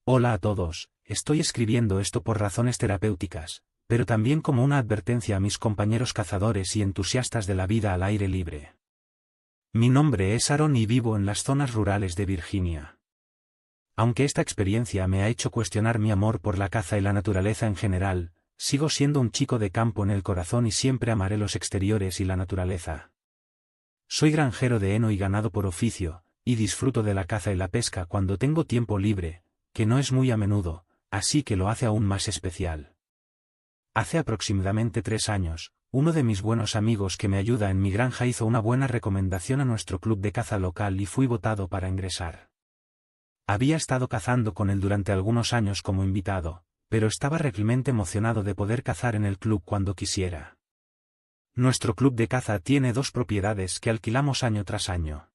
Hola a todos, estoy escribiendo esto por razones terapéuticas, pero también como una advertencia a mis compañeros cazadores y entusiastas de la vida al aire libre. Mi nombre es Aaron y vivo en las zonas rurales de Virginia. Aunque esta experiencia me ha hecho cuestionar mi amor por la caza y la naturaleza en general, sigo siendo un chico de campo en el corazón y siempre amaré los exteriores y la naturaleza. Soy granjero de heno y ganado por oficio, y disfruto de la caza y la pesca cuando tengo tiempo libre, que no es muy a menudo, así que lo hace aún más especial. Hace aproximadamente 3 años, uno de mis buenos amigos que me ayuda en mi granja hizo una buena recomendación a nuestro club de caza local y fui votado para ingresar. Había estado cazando con él durante algunos años como invitado, pero estaba realmente emocionado de poder cazar en el club cuando quisiera. Nuestro club de caza tiene 2 propiedades que alquilamos año tras año.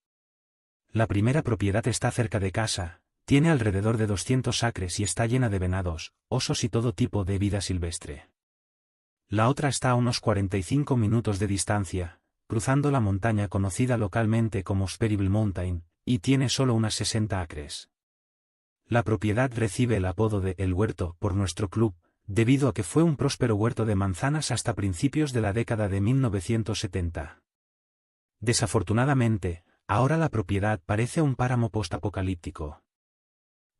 La primera propiedad está cerca de casa, tiene alrededor de 200 acres y está llena de venados, osos y todo tipo de vida silvestre. La otra está a unos 45 minutos de distancia, cruzando la montaña conocida localmente como Sperryville Mountain, y tiene solo unas 60 acres. La propiedad recibe el apodo de El Huerto por nuestro club, debido a que fue un próspero huerto de manzanas hasta principios de la década de 1970. Desafortunadamente, ahora la propiedad parece un páramo postapocalíptico.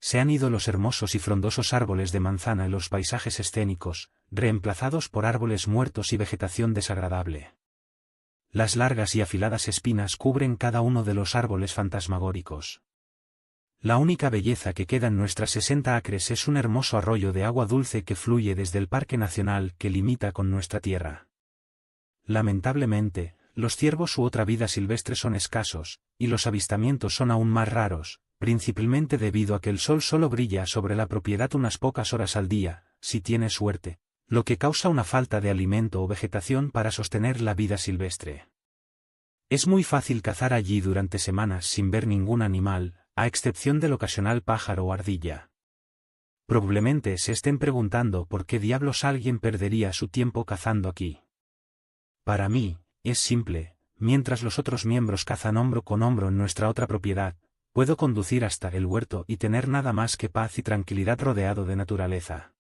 Se han ido los hermosos y frondosos árboles de manzana en los paisajes escénicos, reemplazados por árboles muertos y vegetación desagradable. Las largas y afiladas espinas cubren cada uno de los árboles fantasmagóricos. La única belleza que queda en nuestras 60 acres es un hermoso arroyo de agua dulce que fluye desde el Parque Nacional que limita con nuestra tierra. Lamentablemente, los ciervos u otra vida silvestre son escasos, y los avistamientos son aún más raros, principalmente debido a que el sol solo brilla sobre la propiedad unas pocas horas al día, si tiene suerte, lo que causa una falta de alimento o vegetación para sostener la vida silvestre. Es muy fácil cazar allí durante semanas sin ver ningún animal, a excepción del ocasional pájaro o ardilla. Probablemente se estén preguntando por qué diablos alguien perdería su tiempo cazando aquí. Para mí, es simple, mientras los otros miembros cazan hombro con hombro en nuestra otra propiedad, puedo conducir hasta el huerto y tener nada más que paz y tranquilidad rodeado de naturaleza.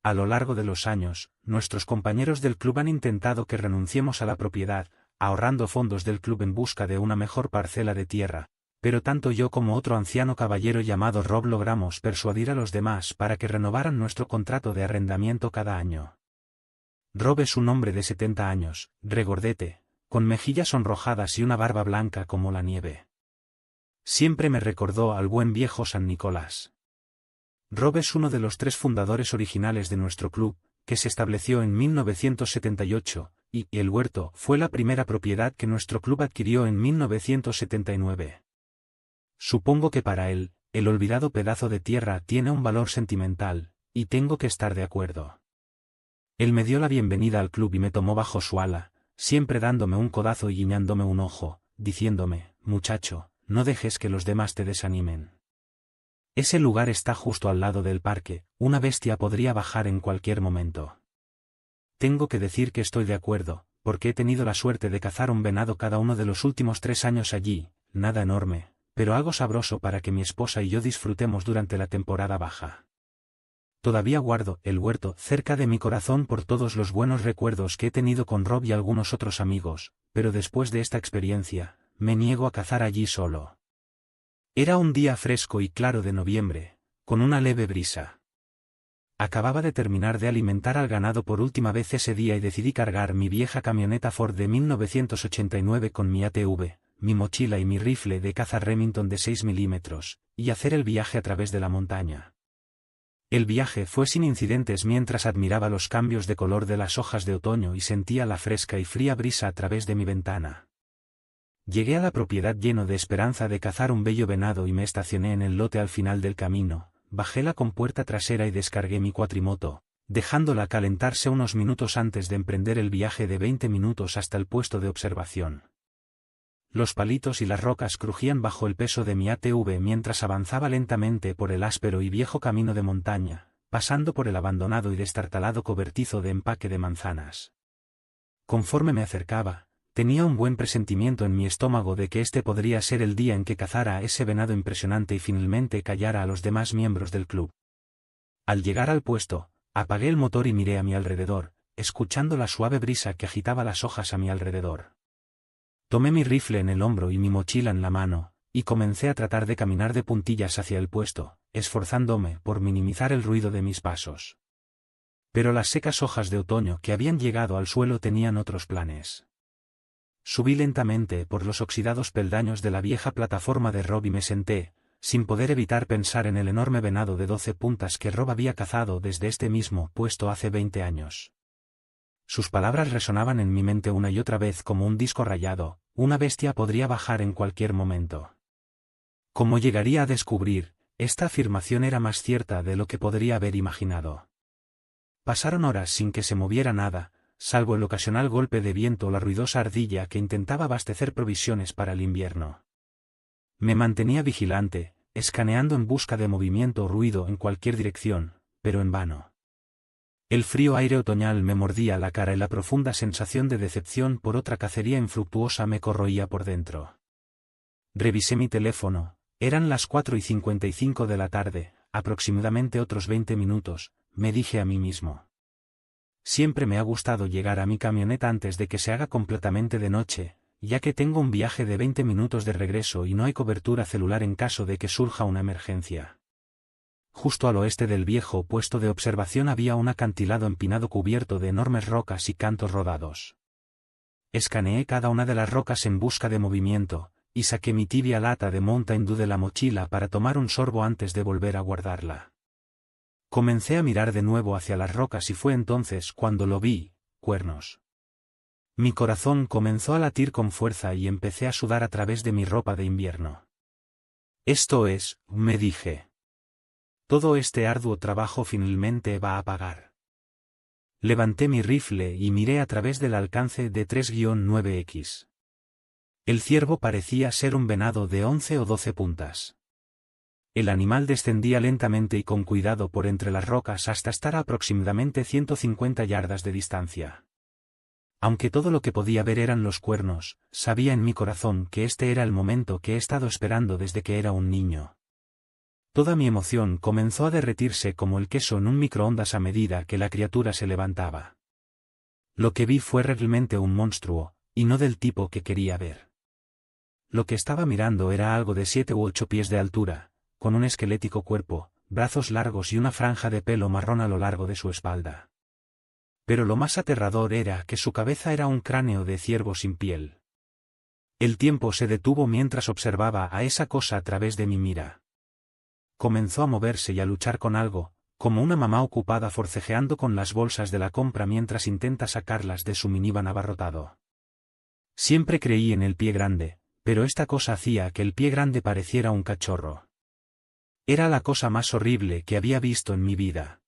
A lo largo de los años, nuestros compañeros del club han intentado que renunciemos a la propiedad, ahorrando fondos del club en busca de una mejor parcela de tierra, pero tanto yo como otro anciano caballero llamado Rob logramos persuadir a los demás para que renovaran nuestro contrato de arrendamiento cada año. Rob es un hombre de 70 años, regordete, con mejillas sonrojadas y una barba blanca como la nieve. Siempre me recordó al buen viejo San Nicolás. Rob es uno de los 3 fundadores originales de nuestro club, que se estableció en 1978, y El Huerto fue la primera propiedad que nuestro club adquirió en 1979. Supongo que para él, el olvidado pedazo de tierra tiene un valor sentimental, y tengo que estar de acuerdo. Él me dio la bienvenida al club y me tomó bajo su ala, siempre dándome un codazo y guiñándome un ojo, diciéndome, muchacho, no dejes que los demás te desanimen. Ese lugar está justo al lado del parque, una bestia podría bajar en cualquier momento. Tengo que decir que estoy de acuerdo, porque he tenido la suerte de cazar un venado cada uno de los últimos 3 años allí, nada enorme, pero algo sabroso para que mi esposa y yo disfrutemos durante la temporada baja. Todavía guardo El Huerto cerca de mi corazón por todos los buenos recuerdos que he tenido con Rob y algunos otros amigos, pero después de esta experiencia, me niego a cazar allí solo. Era un día fresco y claro de noviembre, con una leve brisa. Acababa de terminar de alimentar al ganado por última vez ese día y decidí cargar mi vieja camioneta Ford de 1989 con mi ATV, mi mochila y mi rifle de caza Remington de 6 milímetros, y hacer el viaje a través de la montaña. El viaje fue sin incidentes mientras admiraba los cambios de color de las hojas de otoño y sentía la fresca y fría brisa a través de mi ventana. Llegué a la propiedad lleno de esperanza de cazar un bello venado y me estacioné en el lote al final del camino, bajé la compuerta trasera y descargué mi cuatrimoto, dejándola calentarse unos minutos antes de emprender el viaje de 20 minutos hasta el puesto de observación. Los palitos y las rocas crujían bajo el peso de mi ATV mientras avanzaba lentamente por el áspero y viejo camino de montaña, pasando por el abandonado y destartalado cobertizo de empaque de manzanas. Conforme me acercaba, Tenía un buen presentimiento en mi estómago de que este podría ser el día en que cazara a ese venado impresionante y finalmente callara a los demás miembros del club. Al llegar al puesto, apagué el motor y miré a mi alrededor, escuchando la suave brisa que agitaba las hojas a mi alrededor. Tomé mi rifle en el hombro y mi mochila en la mano, y comencé a tratar de caminar de puntillas hacia el puesto, esforzándome por minimizar el ruido de mis pasos. Pero las secas hojas de otoño que habían llegado al suelo tenían otros planes. Subí lentamente por los oxidados peldaños de la vieja plataforma de Rob y me senté, sin poder evitar pensar en el enorme venado de 12 puntas que Rob había cazado desde este mismo puesto hace 20 años. Sus palabras resonaban en mi mente una y otra vez como un disco rayado. Una bestia podría bajar en cualquier momento. Como llegaría a descubrir, esta afirmación era más cierta de lo que podría haber imaginado. Pasaron horas sin que se moviera nada, salvo el ocasional golpe de viento o la ruidosa ardilla que intentaba abastecer provisiones para el invierno. Me mantenía vigilante, escaneando en busca de movimiento o ruido en cualquier dirección, pero en vano. El frío aire otoñal me mordía la cara y la profunda sensación de decepción por otra cacería infructuosa me corroía por dentro. Revisé mi teléfono, eran las 4:55 de la tarde, aproximadamente otros 20 minutos, me dije a mí mismo. Siempre me ha gustado llegar a mi camioneta antes de que se haga completamente de noche, ya que tengo un viaje de 20 minutos de regreso y no hay cobertura celular en caso de que surja una emergencia. Justo al oeste del viejo puesto de observación había un acantilado empinado cubierto de enormes rocas y cantos rodados. Escaneé cada una de las rocas en busca de movimiento, y saqué mi tibia lata de Mountain Dew de la mochila para tomar un sorbo antes de volver a guardarla. Comencé a mirar de nuevo hacia las rocas y fue entonces cuando lo vi, cuernos. Mi corazón comenzó a latir con fuerza y empecé a sudar a través de mi ropa de invierno. Esto es, me dije. Todo este arduo trabajo finalmente va a pagar. Levanté mi rifle y miré a través del alcance de 3-9X. El ciervo parecía ser un venado de 11 o 12 puntas. El animal descendía lentamente y con cuidado por entre las rocas hasta estar a aproximadamente 150 yardas de distancia. Aunque todo lo que podía ver eran los cuernos, sabía en mi corazón que este era el momento que he estado esperando desde que era un niño. Toda mi emoción comenzó a derretirse como el queso en un microondas a medida que la criatura se levantaba. Lo que vi fue realmente un monstruo, y no del tipo que quería ver. Lo que estaba mirando era algo de 7 u 8 pies de altura, con un esquelético cuerpo, brazos largos y una franja de pelo marrón a lo largo de su espalda. Pero lo más aterrador era que su cabeza era un cráneo de ciervo sin piel. El tiempo se detuvo mientras observaba a esa cosa a través de mi mira. Comenzó a moverse y a luchar con algo, como una mamá ocupada forcejeando con las bolsas de la compra mientras intenta sacarlas de su minivan abarrotado. Siempre creí en el pie grande, pero esta cosa hacía que el pie grande pareciera un cachorro. Era la cosa más horrible que había visto en mi vida.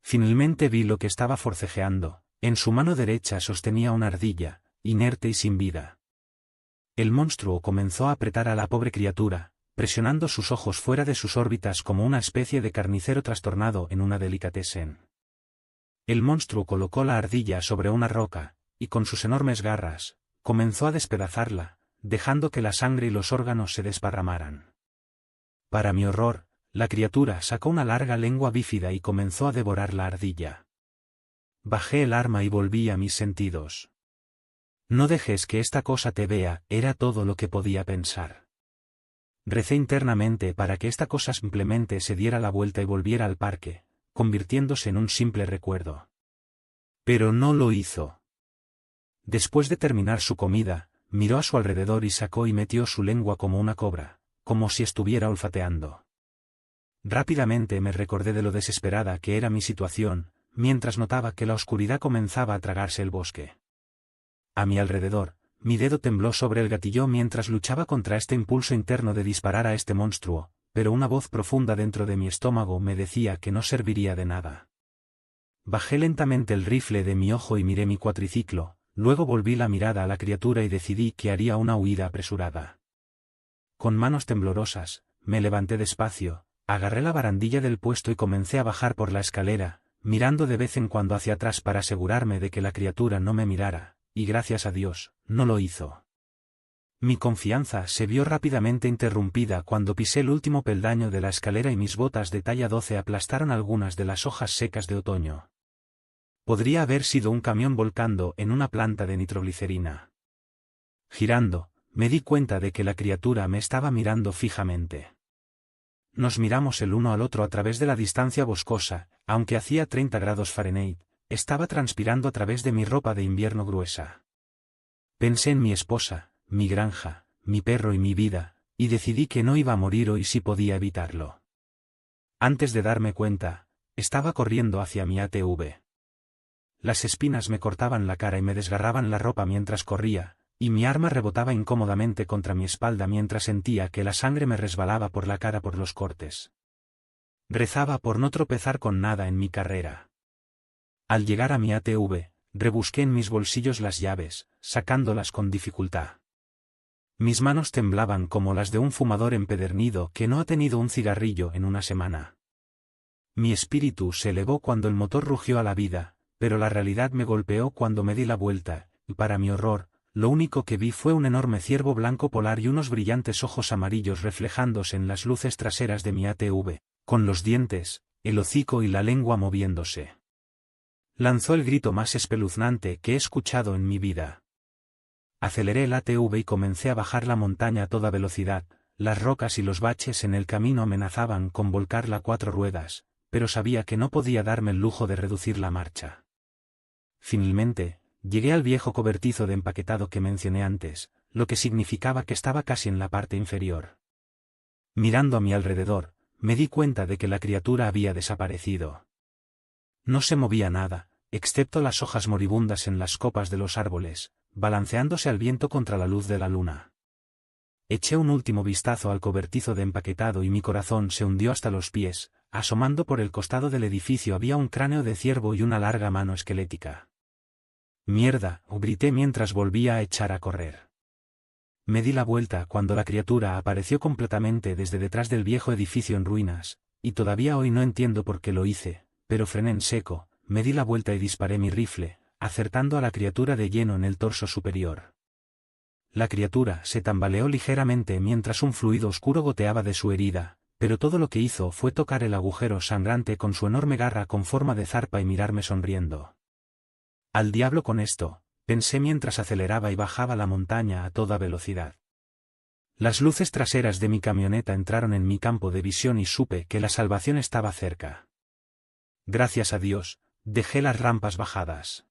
Finalmente vi lo que estaba forcejeando. En su mano derecha sostenía una ardilla, inerte y sin vida. El monstruo comenzó a apretar a la pobre criatura, presionando sus ojos fuera de sus órbitas como una especie de carnicero trastornado en una delicatessen. El monstruo colocó la ardilla sobre una roca, y con sus enormes garras, comenzó a despedazarla, dejando que la sangre y los órganos se desparramaran. Para mi horror, la criatura sacó una larga lengua bífida y comenzó a devorar la ardilla. Bajé el arma y volví a mis sentidos. No dejes que esta cosa te vea, era todo lo que podía pensar. Recé internamente para que esta cosa simplemente se diera la vuelta y volviera al parque, convirtiéndose en un simple recuerdo. Pero no lo hizo. Después de terminar su comida, miró a su alrededor y sacó y metió su lengua como una cobra, como si estuviera olfateando. Rápidamente me recordé de lo desesperada que era mi situación, mientras notaba que la oscuridad comenzaba a tragarse el bosque. A mi alrededor, mi dedo tembló sobre el gatillo mientras luchaba contra este impulso interno de disparar a este monstruo, pero una voz profunda dentro de mi estómago me decía que no serviría de nada. Bajé lentamente el rifle de mi ojo y miré mi cuatriciclo, luego volví la mirada a la criatura y decidí que haría una huida apresurada. Con manos temblorosas, me levanté despacio, agarré la barandilla del puesto y comencé a bajar por la escalera, mirando de vez en cuando hacia atrás para asegurarme de que la criatura no me mirara, y gracias a Dios, no lo hizo. Mi confianza se vio rápidamente interrumpida cuando pisé el último peldaño de la escalera y mis botas de talla 12 aplastaron algunas de las hojas secas de otoño. Podría haber sido un camión volcando en una planta de nitroglicerina. Girando, me di cuenta de que la criatura me estaba mirando fijamente. Nos miramos el uno al otro a través de la distancia boscosa, aunque hacía 30 grados Fahrenheit, estaba transpirando a través de mi ropa de invierno gruesa. Pensé en mi esposa, mi granja, mi perro y mi vida, y decidí que no iba a morir hoy si podía evitarlo. Antes de darme cuenta, estaba corriendo hacia mi ATV. Las espinas me cortaban la cara y me desgarraban la ropa mientras corría, y mi arma rebotaba incómodamente contra mi espalda mientras sentía que la sangre me resbalaba por la cara por los cortes. Rezaba por no tropezar con nada en mi carrera. Al llegar a mi ATV, rebusqué en mis bolsillos las llaves, sacándolas con dificultad. Mis manos temblaban como las de un fumador empedernido que no ha tenido un cigarrillo en una semana. Mi espíritu se elevó cuando el motor rugió a la vida, pero la realidad me golpeó cuando me di la vuelta, y para mi horror, lo único que vi fue un enorme ciervo blanco polar y unos brillantes ojos amarillos reflejándose en las luces traseras de mi ATV, con los dientes, el hocico y la lengua moviéndose. Lanzó el grito más espeluznante que he escuchado en mi vida. Aceleré el ATV y comencé a bajar la montaña a toda velocidad. Las rocas y los baches en el camino amenazaban con volcarla a 4 ruedas, pero sabía que no podía darme el lujo de reducir la marcha. Finalmente, llegué al viejo cobertizo de empaquetado que mencioné antes, lo que significaba que estaba casi en la parte inferior. Mirando a mi alrededor, me di cuenta de que la criatura había desaparecido. No se movía nada, excepto las hojas moribundas en las copas de los árboles, balanceándose al viento contra la luz de la luna. Eché un último vistazo al cobertizo de empaquetado y mi corazón se hundió hasta los pies. Asomando por el costado del edificio había un cráneo de ciervo y una larga mano esquelética. «¡Mierda!», grité mientras volvía a echar a correr. Me di la vuelta cuando la criatura apareció completamente desde detrás del viejo edificio en ruinas, y todavía hoy no entiendo por qué lo hice, pero frené en seco, me di la vuelta y disparé mi rifle, acertando a la criatura de lleno en el torso superior. La criatura se tambaleó ligeramente mientras un fluido oscuro goteaba de su herida, pero todo lo que hizo fue tocar el agujero sangrante con su enorme garra con forma de zarpa y mirarme sonriendo. «Al diablo con esto», pensé mientras aceleraba y bajaba la montaña a toda velocidad. Las luces traseras de mi camioneta entraron en mi campo de visión y supe que la salvación estaba cerca. Gracias a Dios, dejé las rampas bajadas.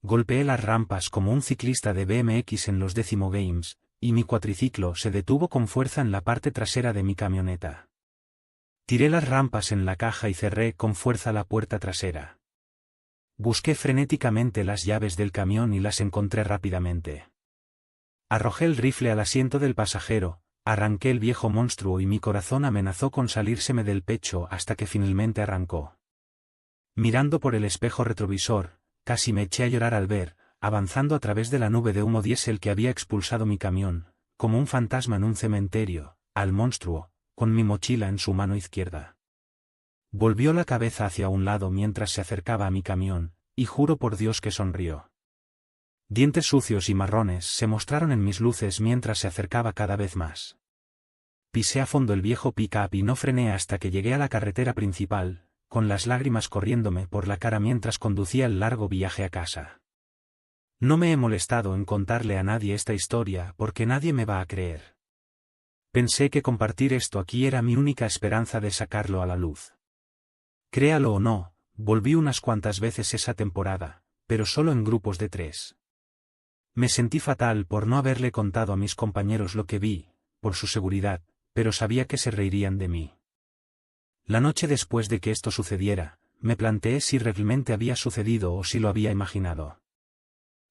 Golpeé las rampas como un ciclista de BMX en los Décimo Games, y mi cuatriciclo se detuvo con fuerza en la parte trasera de mi camioneta. Tiré las rampas en la caja y cerré con fuerza la puerta trasera. Busqué frenéticamente las llaves del camión y las encontré rápidamente. Arrojé el rifle al asiento del pasajero, arranqué el viejo monstruo y mi corazón amenazó con salírseme del pecho hasta que finalmente arrancó. Mirando por el espejo retrovisor, casi me eché a llorar al ver, avanzando a través de la nube de humo diésel que había expulsado mi camión, como un fantasma en un cementerio, al monstruo, con mi mochila en su mano izquierda. Volvió la cabeza hacia un lado mientras se acercaba a mi camión, y juro por Dios que sonrió. Dientes sucios y marrones se mostraron en mis luces mientras se acercaba cada vez más. Pisé a fondo el viejo pick-up y no frené hasta que llegué a la carretera principal, con las lágrimas corriéndome por la cara mientras conducía el largo viaje a casa. No me he molestado en contarle a nadie esta historia porque nadie me va a creer. Pensé que compartir esto aquí era mi única esperanza de sacarlo a la luz. Créalo o no, volví unas cuantas veces esa temporada, pero solo en grupos de 3. Me sentí fatal por no haberle contado a mis compañeros lo que vi, por su seguridad, pero sabía que se reirían de mí. La noche después de que esto sucediera, me planteé si realmente había sucedido o si lo había imaginado.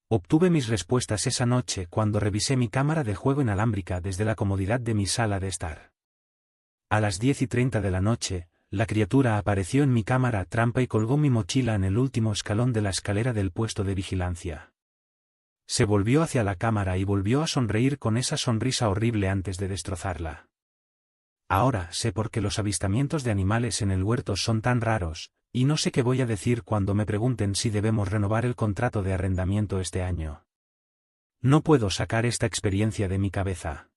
Obtuve mis respuestas esa noche cuando revisé mi cámara de juego inalámbrica desde la comodidad de mi sala de estar. A las 10:30 de la noche, la criatura apareció en mi cámara trampa y colgó mi mochila en el último escalón de la escalera del puesto de vigilancia. Se volvió hacia la cámara y volvió a sonreír con esa sonrisa horrible antes de destrozarla. Ahora sé por qué los avistamientos de animales en el huerto son tan raros, y no sé qué voy a decir cuando me pregunten si debemos renovar el contrato de arrendamiento este año. No puedo sacar esta experiencia de mi cabeza.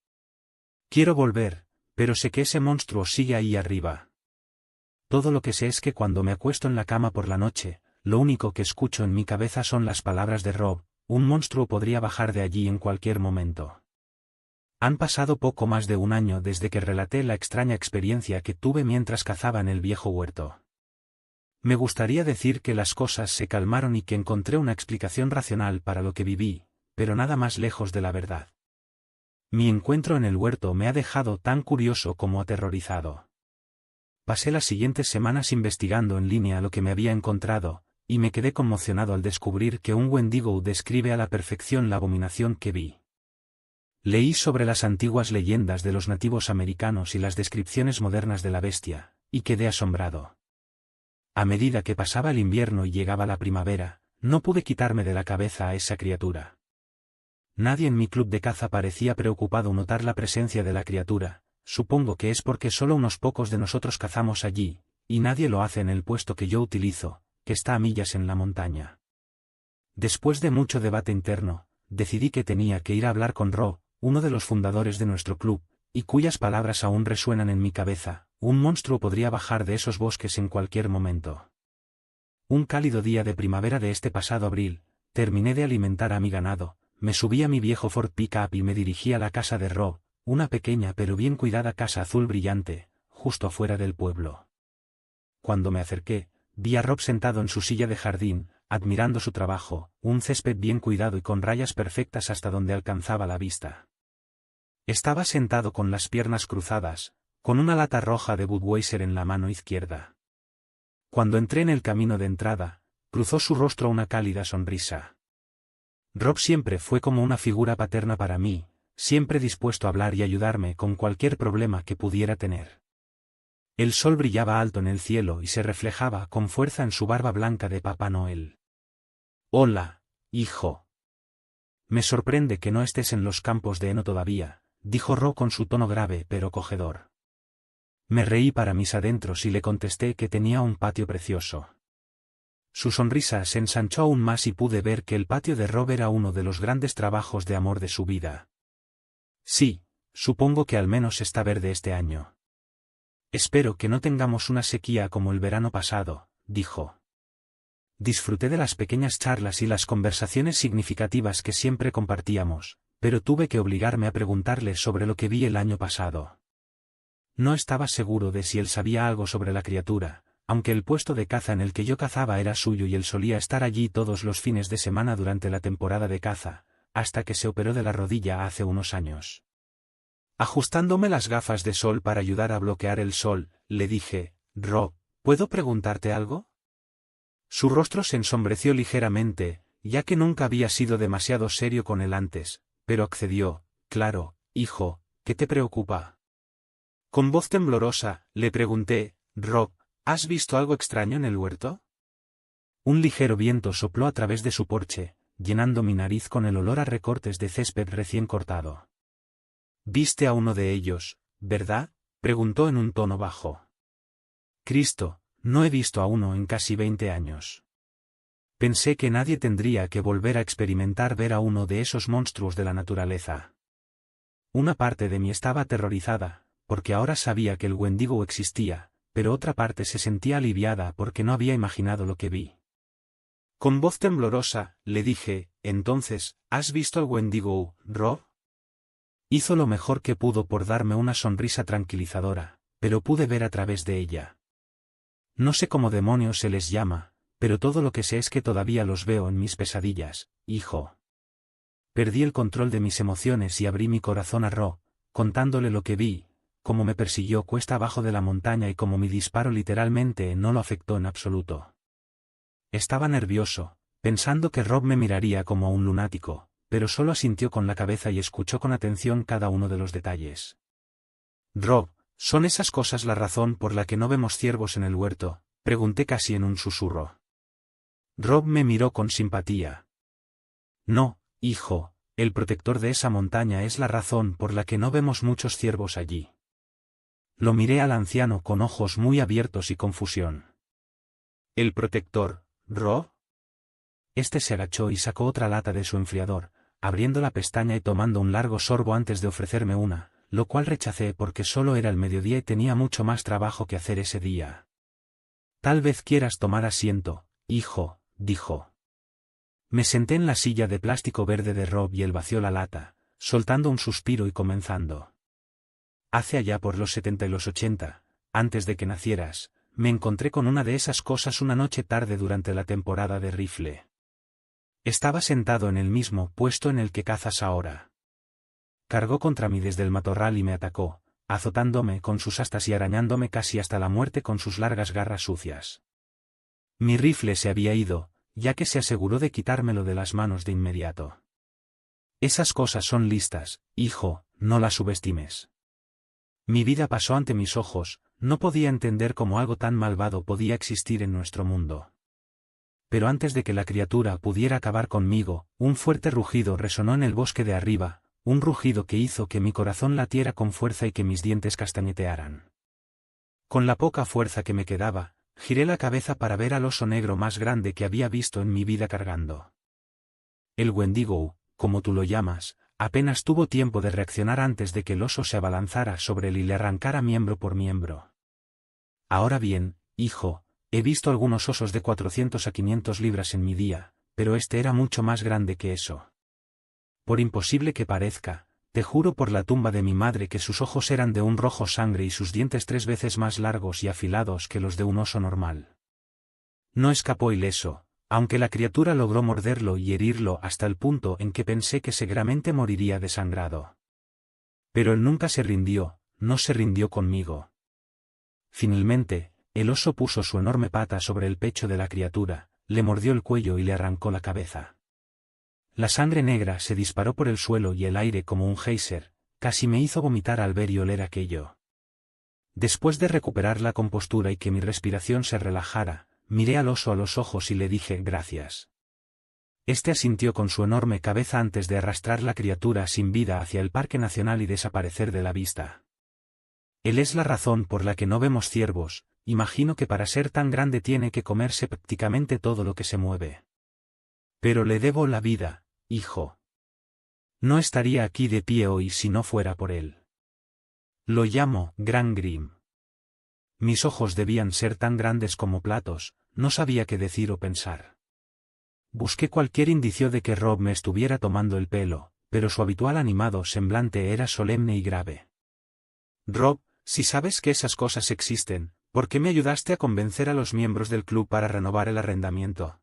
Quiero volver, pero sé que ese monstruo sigue ahí arriba. Todo lo que sé es que cuando me acuesto en la cama por la noche, lo único que escucho en mi cabeza son las palabras de Rob: un monstruo podría bajar de allí en cualquier momento. Han pasado poco más de un año desde que relaté la extraña experiencia que tuve mientras cazaba en el viejo huerto. Me gustaría decir que las cosas se calmaron y que encontré una explicación racional para lo que viví, pero nada más lejos de la verdad. Mi encuentro en el huerto me ha dejado tan curioso como aterrorizado. Pasé las siguientes semanas investigando en línea lo que me había encontrado, y me quedé conmocionado al descubrir que un Wendigo describe a la perfección la abominación que vi. Leí sobre las antiguas leyendas de los nativos americanos y las descripciones modernas de la bestia, y quedé asombrado. A medida que pasaba el invierno y llegaba la primavera, no pude quitarme de la cabeza a esa criatura. Nadie en mi club de caza parecía preocupado al notar la presencia de la criatura. Supongo que es porque solo unos pocos de nosotros cazamos allí, y nadie lo hace en el puesto que yo utilizo, que está a millas en la montaña. Después de mucho debate interno, decidí que tenía que ir a hablar con Rob, uno de los fundadores de nuestro club, y cuyas palabras aún resuenan en mi cabeza: un monstruo podría bajar de esos bosques en cualquier momento. Un cálido día de primavera de este pasado abril, terminé de alimentar a mi ganado, me subí a mi viejo Ford Pickup y me dirigí a la casa de Rob, una pequeña pero bien cuidada casa azul brillante, justo afuera del pueblo. Cuando me acerqué, vi a Rob sentado en su silla de jardín, admirando su trabajo, un césped bien cuidado y con rayas perfectas hasta donde alcanzaba la vista. Estaba sentado con las piernas cruzadas, con una lata roja de Budweiser en la mano izquierda. Cuando entré en el camino de entrada, cruzó su rostro una cálida sonrisa. Rob siempre fue como una figura paterna para mí, siempre dispuesto a hablar y ayudarme con cualquier problema que pudiera tener. El sol brillaba alto en el cielo y se reflejaba con fuerza en su barba blanca de Papá Noel. «Hola, hijo. Me sorprende que no estés en los campos de heno todavía», dijo Rob con su tono grave pero acogedor. Me reí para mis adentros y le contesté que tenía un patio precioso. Su sonrisa se ensanchó aún más y pude ver que el patio de Rob era uno de los grandes trabajos de amor de su vida. «Sí, supongo que al menos está verde este año. Espero que no tengamos una sequía como el verano pasado», dijo. Disfruté de las pequeñas charlas y las conversaciones significativas que siempre compartíamos, pero tuve que obligarme a preguntarle sobre lo que vi el año pasado. No estaba seguro de si él sabía algo sobre la criatura, aunque el puesto de caza en el que yo cazaba era suyo y él solía estar allí todos los fines de semana durante la temporada de caza, hasta que se operó de la rodilla hace unos años. Ajustándome las gafas de sol para ayudar a bloquear el sol, le dije: «Rob, ¿puedo preguntarte algo?». Su rostro se ensombreció ligeramente, ya que nunca había sido demasiado serio con él antes, pero accedió: «Claro, hijo, ¿qué te preocupa?». Con voz temblorosa, le pregunté: «Rob, ¿has visto algo extraño en el huerto?». Un ligero viento sopló a través de su porche, llenando mi nariz con el olor a recortes de césped recién cortado. «¿Viste a uno de ellos, verdad?», preguntó en un tono bajo. «Cristo, no he visto a uno en casi 20 años. Pensé que nadie tendría que volver a experimentar ver a uno de esos monstruos de la naturaleza». Una parte de mí estaba aterrorizada, porque ahora sabía que el Wendigo existía, pero otra parte se sentía aliviada porque no había imaginado lo que vi. Con voz temblorosa, le dije: «Entonces, ¿has visto al Wendigo, Rob?». Hizo lo mejor que pudo por darme una sonrisa tranquilizadora, pero pude ver a través de ella. «No sé cómo demonios se les llama, pero todo lo que sé es que todavía los veo en mis pesadillas, hijo». Perdí el control de mis emociones y abrí mi corazón a Rob, contándole lo que vi, cómo me persiguió cuesta abajo de la montaña y cómo mi disparo literalmente no lo afectó en absoluto. Estaba nervioso, pensando que Rob me miraría como a un lunático, pero solo asintió con la cabeza y escuchó con atención cada uno de los detalles. «Rob, ¿son esas cosas la razón por la que no vemos ciervos en el huerto?», pregunté casi en un susurro. Rob me miró con simpatía. «No, hijo, el protector de esa montaña es la razón por la que no vemos muchos ciervos allí». Lo miré al anciano con ojos muy abiertos y confusión. ¿El protector, Rob? Este se agachó y sacó otra lata de su enfriador, abriendo la pestaña y tomando un largo sorbo antes de ofrecerme una, lo cual rechacé porque solo era el mediodía y tenía mucho más trabajo que hacer ese día. Tal vez quieras tomar asiento, hijo, dijo. Me senté en la silla de plástico verde de Rob y él vació la lata, soltando un suspiro y comenzando. Hace allá por los 70 y los 80, antes de que nacieras, me encontré con una de esas cosas una noche tarde durante la temporada de rifle. Estaba sentado en el mismo puesto en el que cazas ahora. Cargó contra mí desde el matorral y me atacó, azotándome con sus astas y arañándome casi hasta la muerte con sus largas garras sucias. Mi rifle se había ido, ya que se aseguró de quitármelo de las manos de inmediato. Esas cosas son listas, hijo, no las subestimes. Mi vida pasó ante mis ojos, no podía entender cómo algo tan malvado podía existir en nuestro mundo. Pero antes de que la criatura pudiera acabar conmigo, un fuerte rugido resonó en el bosque de arriba, un rugido que hizo que mi corazón latiera con fuerza y que mis dientes castañetearan. Con la poca fuerza que me quedaba, giré la cabeza para ver al oso negro más grande que había visto en mi vida cargando. El Wendigo, como tú lo llamas, apenas tuvo tiempo de reaccionar antes de que el oso se abalanzara sobre él y le arrancara miembro por miembro. Ahora bien, hijo, he visto algunos osos de 400 a 500 libras en mi día, pero este era mucho más grande que eso. Por imposible que parezca, te juro por la tumba de mi madre que sus ojos eran de un rojo sangre y sus dientes 3 veces más largos y afilados que los de un oso normal. No escapó ileso, aunque la criatura logró morderlo y herirlo hasta el punto en que pensé que seguramente moriría desangrado. Pero él nunca se rindió, no se rindió conmigo. Finalmente, el oso puso su enorme pata sobre el pecho de la criatura, le mordió el cuello y le arrancó la cabeza. La sangre negra se disparó por el suelo y el aire como un geyser, casi me hizo vomitar al ver y oler aquello. Después de recuperar la compostura y que mi respiración se relajara, miré al oso a los ojos y le dije gracias. Este asintió con su enorme cabeza antes de arrastrar la criatura sin vida hacia el Parque Nacional y desaparecer de la vista. Él es la razón por la que no vemos ciervos, imagino que para ser tan grande tiene que comerse prácticamente todo lo que se mueve. Pero le debo la vida, hijo. No estaría aquí de pie hoy si no fuera por él. Lo llamo Gran Grim. Mis ojos debían ser tan grandes como platos, no sabía qué decir o pensar. Busqué cualquier indicio de que Rob me estuviera tomando el pelo, pero su habitual animado semblante era solemne y grave. Rob, si sabes que esas cosas existen, ¿por qué me ayudaste a convencer a los miembros del club para renovar el arrendamiento?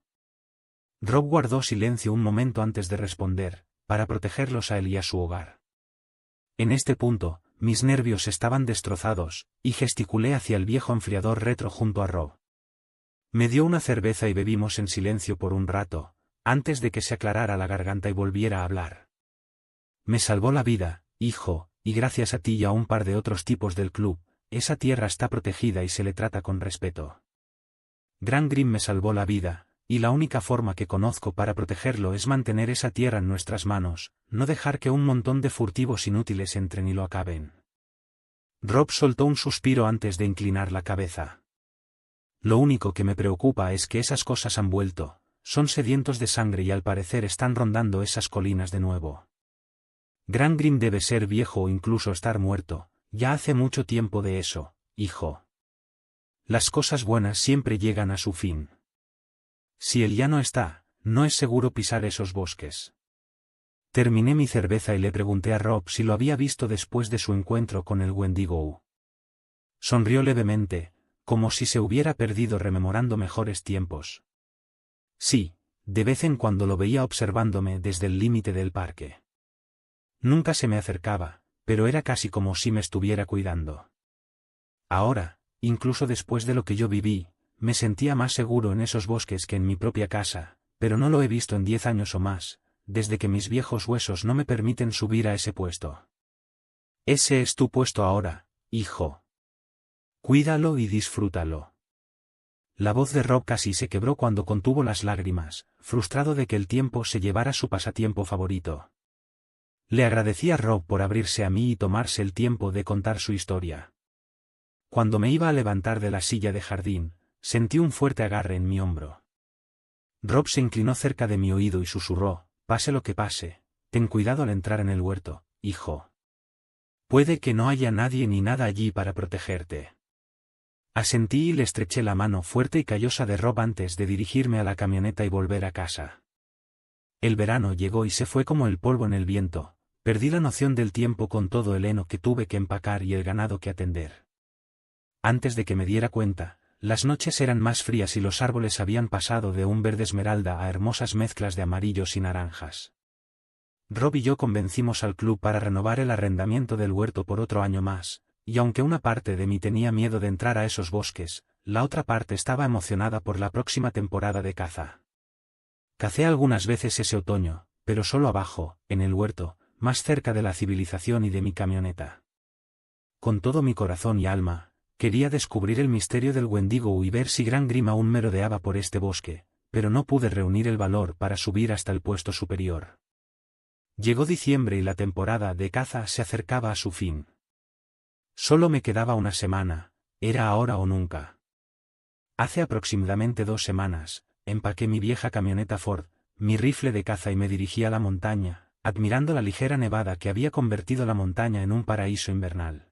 Rob guardó silencio un momento antes de responder, para protegerlos a él y a su hogar. En este punto, mis nervios estaban destrozados, y gesticulé hacia el viejo enfriador retro junto a Rob. Me dio una cerveza y bebimos en silencio por un rato, antes de que se aclarara la garganta y volviera a hablar. Me salvó la vida, hijo, y gracias a ti y a un par de otros tipos del club, esa tierra está protegida y se le trata con respeto. Gran Grim me salvó la vida, y la única forma que conozco para protegerlo es mantener esa tierra en nuestras manos, no dejar que un montón de furtivos inútiles entren y lo acaben. Rob soltó un suspiro antes de inclinar la cabeza. Lo único que me preocupa es que esas cosas han vuelto, son sedientos de sangre y al parecer están rondando esas colinas de nuevo. Gran Grim debe ser viejo o incluso estar muerto, ya hace mucho tiempo de eso, hijo. Las cosas buenas siempre llegan a su fin. Si él ya no está, no es seguro pisar esos bosques. Terminé mi cerveza y le pregunté a Rob si lo había visto después de su encuentro con el Wendigo. Sonrió levemente, como si se hubiera perdido rememorando mejores tiempos. Sí, de vez en cuando lo veía observándome desde el límite del parque. Nunca se me acercaba, pero era casi como si me estuviera cuidando. Ahora, incluso después de lo que yo viví, me sentía más seguro en esos bosques que en mi propia casa, pero no lo he visto en 10 años o más, desde que mis viejos huesos no me permiten subir a ese puesto. Ese es tu puesto ahora, hijo. Cuídalo y disfrútalo. La voz de Rob casi se quebró cuando contuvo las lágrimas, frustrado de que el tiempo se llevara su pasatiempo favorito. Le agradecí a Rob por abrirse a mí y tomarse el tiempo de contar su historia. Cuando me iba a levantar de la silla de jardín, Sentí un fuerte agarre en mi hombro. Rob se inclinó cerca de mi oído y susurró, pase lo que pase, ten cuidado al entrar en el huerto, hijo. Puede que no haya nadie ni nada allí para protegerte. Asentí y le estreché la mano fuerte y callosa de Rob antes de dirigirme a la camioneta y volver a casa. El verano llegó y se fue como el polvo en el viento, perdí la noción del tiempo con todo el heno que tuve que empacar y el ganado que atender. Antes de que me diera cuenta, las noches eran más frías y los árboles habían pasado de un verde esmeralda a hermosas mezclas de amarillos y naranjas. Rob y yo convencimos al club para renovar el arrendamiento del huerto por otro año más, y aunque una parte de mí tenía miedo de entrar a esos bosques, la otra parte estaba emocionada por la próxima temporada de caza. Cacé algunas veces ese otoño, pero solo abajo, en el huerto, más cerca de la civilización y de mi camioneta. Con todo mi corazón y alma, quería descubrir el misterio del Wendigo y ver si Gran Grim aún merodeaba por este bosque, pero no pude reunir el valor para subir hasta el puesto superior. Llegó diciembre y la temporada de caza se acercaba a su fin. Solo me quedaba una semana, era ahora o nunca. Hace aproximadamente 2 semanas, empaqué mi vieja camioneta Ford, mi rifle de caza y me dirigí a la montaña, admirando la ligera nevada que había convertido la montaña en un paraíso invernal.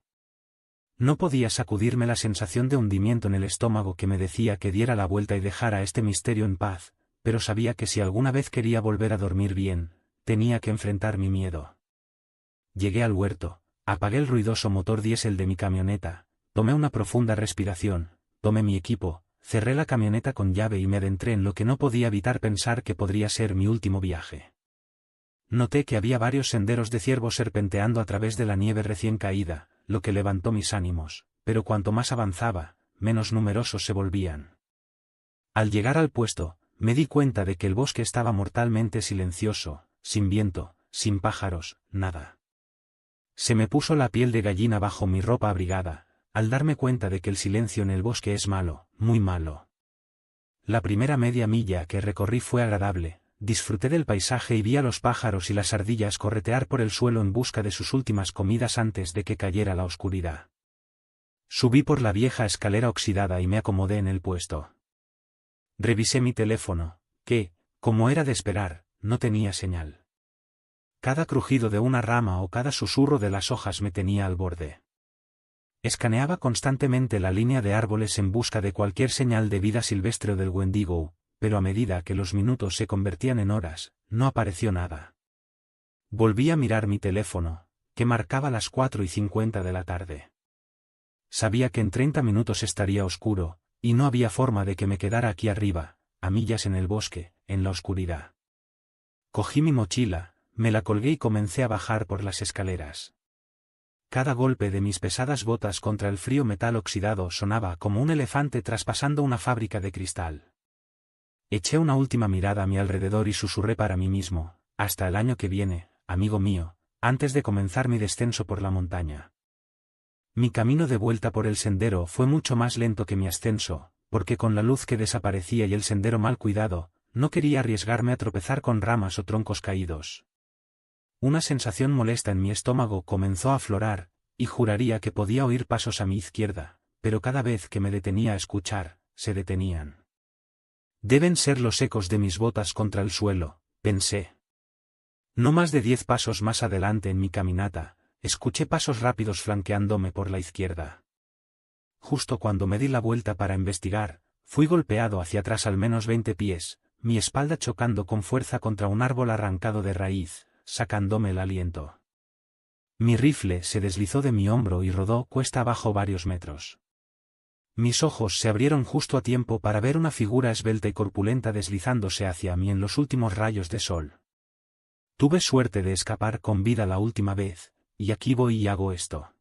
No podía sacudirme la sensación de hundimiento en el estómago que me decía que diera la vuelta y dejara este misterio en paz, pero sabía que si alguna vez quería volver a dormir bien, tenía que enfrentar mi miedo. Llegué al huerto, apagué el ruidoso motor diésel de mi camioneta, tomé una profunda respiración, tomé mi equipo, cerré la camioneta con llave y me adentré en lo que no podía evitar pensar que podría ser mi último viaje. Noté que había varios senderos de ciervos serpenteando a través de la nieve recién caída, lo que levantó mis ánimos, pero cuanto más avanzaba, menos numerosos se volvían. Al llegar al puesto, me di cuenta de que el bosque estaba mortalmente silencioso, sin viento, sin pájaros, nada. Se me puso la piel de gallina bajo mi ropa abrigada, al darme cuenta de que el silencio en el bosque es malo, muy malo. La primera media milla que recorrí fue agradable, disfruté del paisaje y vi a los pájaros y las ardillas corretear por el suelo en busca de sus últimas comidas antes de que cayera la oscuridad. Subí por la vieja escalera oxidada y me acomodé en el puesto. Revisé mi teléfono, que, como era de esperar, no tenía señal. Cada crujido de una rama o cada susurro de las hojas me tenía al borde. Escaneaba constantemente la línea de árboles en busca de cualquier señal de vida silvestre o del Wendigo, pero a medida que los minutos se convertían en horas, no apareció nada. Volví a mirar mi teléfono, que marcaba las 4:50 de la tarde. Sabía que en 30 minutos estaría oscuro, y no había forma de que me quedara aquí arriba, a millas en el bosque, en la oscuridad. Cogí mi mochila, me la colgué y comencé a bajar por las escaleras. Cada golpe de mis pesadas botas contra el frío metal oxidado sonaba como un elefante traspasando una fábrica de cristal. Eché una última mirada a mi alrededor y susurré para mí mismo, hasta el año que viene, amigo mío, antes de comenzar mi descenso por la montaña. Mi camino de vuelta por el sendero fue mucho más lento que mi ascenso, porque con la luz que desaparecía y el sendero mal cuidado, no quería arriesgarme a tropezar con ramas o troncos caídos. Una sensación molesta en mi estómago comenzó a aflorar, y juraría que podía oír pasos a mi izquierda, pero cada vez que me detenía a escuchar, se detenían. Deben ser los ecos de mis botas contra el suelo, pensé. No más de 10 pasos más adelante en mi caminata, escuché pasos rápidos flanqueándome por la izquierda. Justo cuando me di la vuelta para investigar, fui golpeado hacia atrás al menos 20 pies, mi espalda chocando con fuerza contra un árbol arrancado de raíz, sacándome el aliento. Mi rifle se deslizó de mi hombro y rodó cuesta abajo varios metros. Mis ojos se abrieron justo a tiempo para ver una figura esbelta y corpulenta deslizándose hacia mí en los últimos rayos de sol. Tuve suerte de escapar con vida la última vez, y aquí voy y hago esto.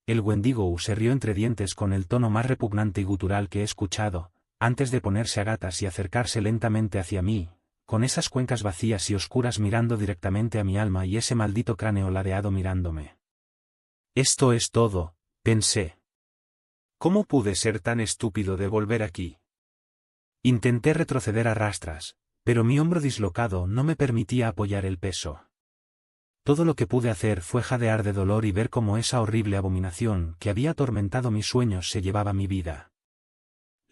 El Wendigo se rió entre dientes con el tono más repugnante y gutural que he escuchado, antes de ponerse a gatas y acercarse lentamente hacia mí, con esas cuencas vacías y oscuras mirando directamente a mi alma y ese maldito cráneo ladeado mirándome. Esto es todo, pensé. ¿Cómo pude ser tan estúpido de volver aquí? Intenté retroceder a rastras, pero mi hombro dislocado no me permitía apoyar el peso. Todo lo que pude hacer fue jadear de dolor y ver cómo esa horrible abominación que había atormentado mis sueños se llevaba mi vida.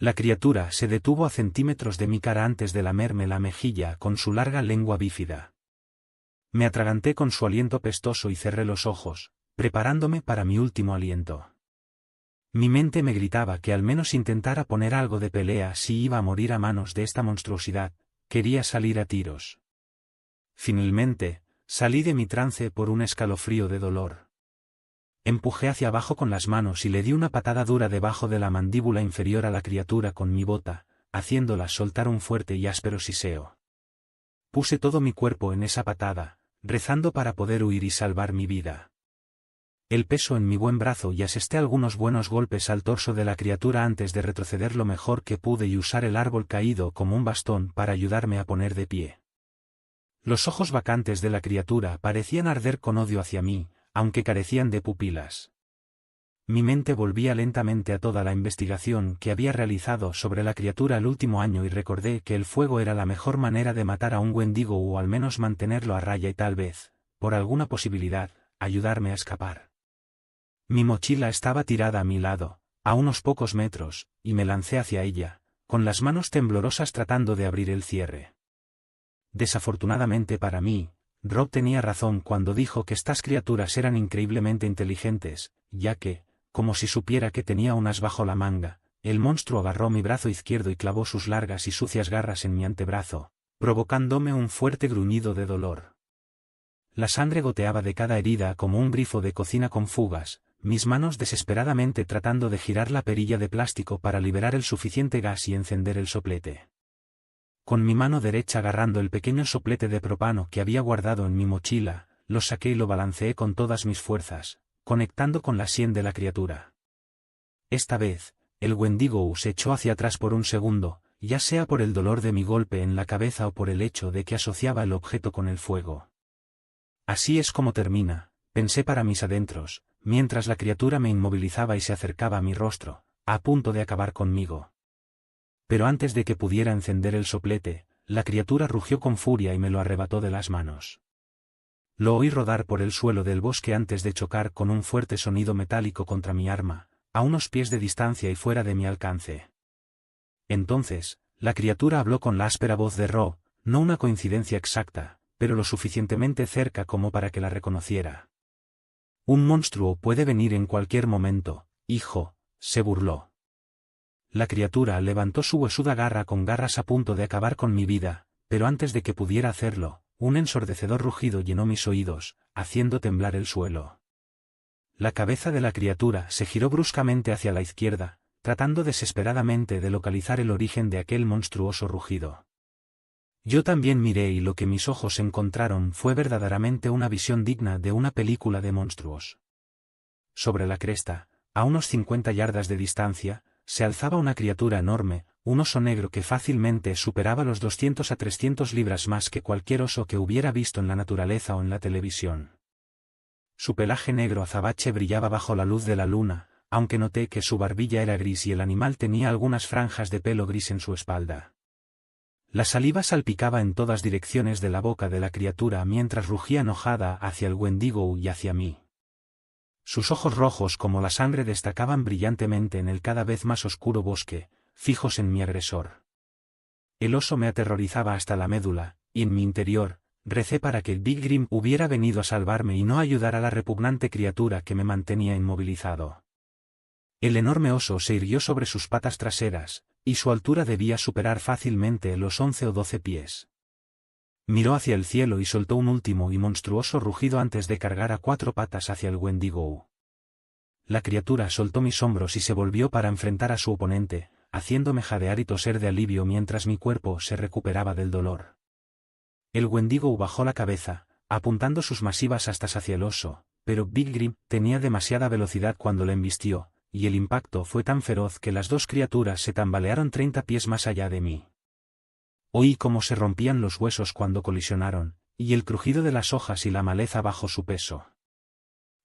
La criatura se detuvo a centímetros de mi cara antes de lamerme la mejilla con su larga lengua bífida. Me atraganté con su aliento pestoso y cerré los ojos, preparándome para mi último aliento. Mi mente me gritaba que al menos intentara poner algo de pelea si iba a morir a manos de esta monstruosidad, quería salir a tiros. Finalmente, salí de mi trance por un escalofrío de dolor. Empujé hacia abajo con las manos y le di una patada dura debajo de la mandíbula inferior a la criatura con mi bota, haciéndola soltar un fuerte y áspero siseo. Puse todo mi cuerpo en esa patada, rezando para poder huir y salvar mi vida. El peso en mi buen brazo y asesté algunos buenos golpes al torso de la criatura antes de retroceder lo mejor que pude y usar el árbol caído como un bastón para ayudarme a poner de pie. Los ojos vacantes de la criatura parecían arder con odio hacia mí, aunque carecían de pupilas. Mi mente volvía lentamente a toda la investigación que había realizado sobre la criatura el último año y recordé que el fuego era la mejor manera de matar a un Wendigo o al menos mantenerlo a raya y tal vez, por alguna posibilidad, ayudarme a escapar. Mi mochila estaba tirada a mi lado, a unos pocos metros, y me lancé hacia ella, con las manos temblorosas tratando de abrir el cierre. Desafortunadamente para mí, Rob tenía razón cuando dijo que estas criaturas eran increíblemente inteligentes, ya que, como si supiera que tenía un as bajo la manga, el monstruo agarró mi brazo izquierdo y clavó sus largas y sucias garras en mi antebrazo, provocándome un fuerte gruñido de dolor. La sangre goteaba de cada herida como un grifo de cocina con fugas, mis manos desesperadamente tratando de girar la perilla de plástico para liberar el suficiente gas y encender el soplete. Con mi mano derecha agarrando el pequeño soplete de propano que había guardado en mi mochila, lo saqué y lo balanceé con todas mis fuerzas, conectando con la sien de la criatura. Esta vez, el Wendigo se echó hacia atrás por un segundo, ya sea por el dolor de mi golpe en la cabeza o por el hecho de que asociaba el objeto con el fuego. Así es como termina, pensé para mis adentros, mientras la criatura me inmovilizaba y se acercaba a mi rostro, a punto de acabar conmigo. Pero antes de que pudiera encender el soplete, la criatura rugió con furia y me lo arrebató de las manos. Lo oí rodar por el suelo del bosque antes de chocar con un fuerte sonido metálico contra mi arma, a unos pies de distancia y fuera de mi alcance. Entonces, la criatura habló con la áspera voz de Ro, no una coincidencia exacta, pero lo suficientemente cerca como para que la reconociera. Un monstruo puede venir en cualquier momento, hijo, se burló. La criatura levantó su huesuda garra con garras a punto de acabar con mi vida, pero antes de que pudiera hacerlo, un ensordecedor rugido llenó mis oídos, haciendo temblar el suelo. La cabeza de la criatura se giró bruscamente hacia la izquierda, tratando desesperadamente de localizar el origen de aquel monstruoso rugido. Yo también miré y lo que mis ojos encontraron fue verdaderamente una visión digna de una película de monstruos. Sobre la cresta, a unos 50 yardas de distancia, se alzaba una criatura enorme, un oso negro que fácilmente superaba los 200 a 300 libras más que cualquier oso que hubiera visto en la naturaleza o en la televisión. Su pelaje negro azabache brillaba bajo la luz de la luna, aunque noté que su barbilla era gris y el animal tenía algunas franjas de pelo gris en su espalda. La saliva salpicaba en todas direcciones de la boca de la criatura mientras rugía enojada hacia el Wendigo y hacia mí. Sus ojos rojos como la sangre destacaban brillantemente en el cada vez más oscuro bosque, fijos en mi agresor. El oso me aterrorizaba hasta la médula, y en mi interior, recé para que Big Grim hubiera venido a salvarme y no a ayudar a la repugnante criatura que me mantenía inmovilizado. El enorme oso se irguió sobre sus patas traseras, y su altura debía superar fácilmente los 11 o 12 pies. Miró hacia el cielo y soltó un último y monstruoso rugido antes de cargar a 4 patas hacia el Wendigo. La criatura soltó mis hombros y se volvió para enfrentar a su oponente, haciéndome jadear y toser de alivio mientras mi cuerpo se recuperaba del dolor. El Wendigo bajó la cabeza, apuntando sus masivas astas hacia el oso, pero Big Grim tenía demasiada velocidad cuando le embistió, y el impacto fue tan feroz que las dos criaturas se tambalearon 30 pies más allá de mí. Oí cómo se rompían los huesos cuando colisionaron, y el crujido de las hojas y la maleza bajo su peso.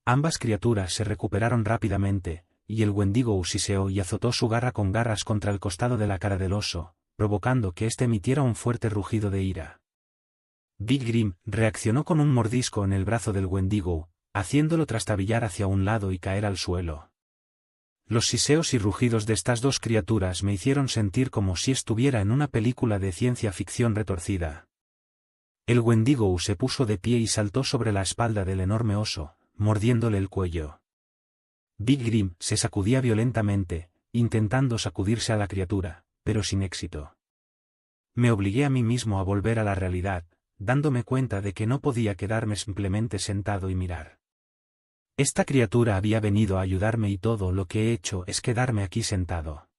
Ambas criaturas se recuperaron rápidamente, y el Wendigo siseó y azotó su garra con garras contra el costado de la cara del oso, provocando que éste emitiera un fuerte rugido de ira. Big Grim reaccionó con un mordisco en el brazo del Wendigo, haciéndolo trastabillar hacia un lado y caer al suelo. Los siseos y rugidos de estas dos criaturas me hicieron sentir como si estuviera en una película de ciencia ficción retorcida. El Wendigo se puso de pie y saltó sobre la espalda del enorme oso, mordiéndole el cuello. Big Grim se sacudía violentamente, intentando sacudirse a la criatura, pero sin éxito. Me obligué a mí mismo a volver a la realidad, dándome cuenta de que no podía quedarme simplemente sentado y mirar. Esta criatura había venido a ayudarme y todo lo que he hecho es quedarme aquí sentado.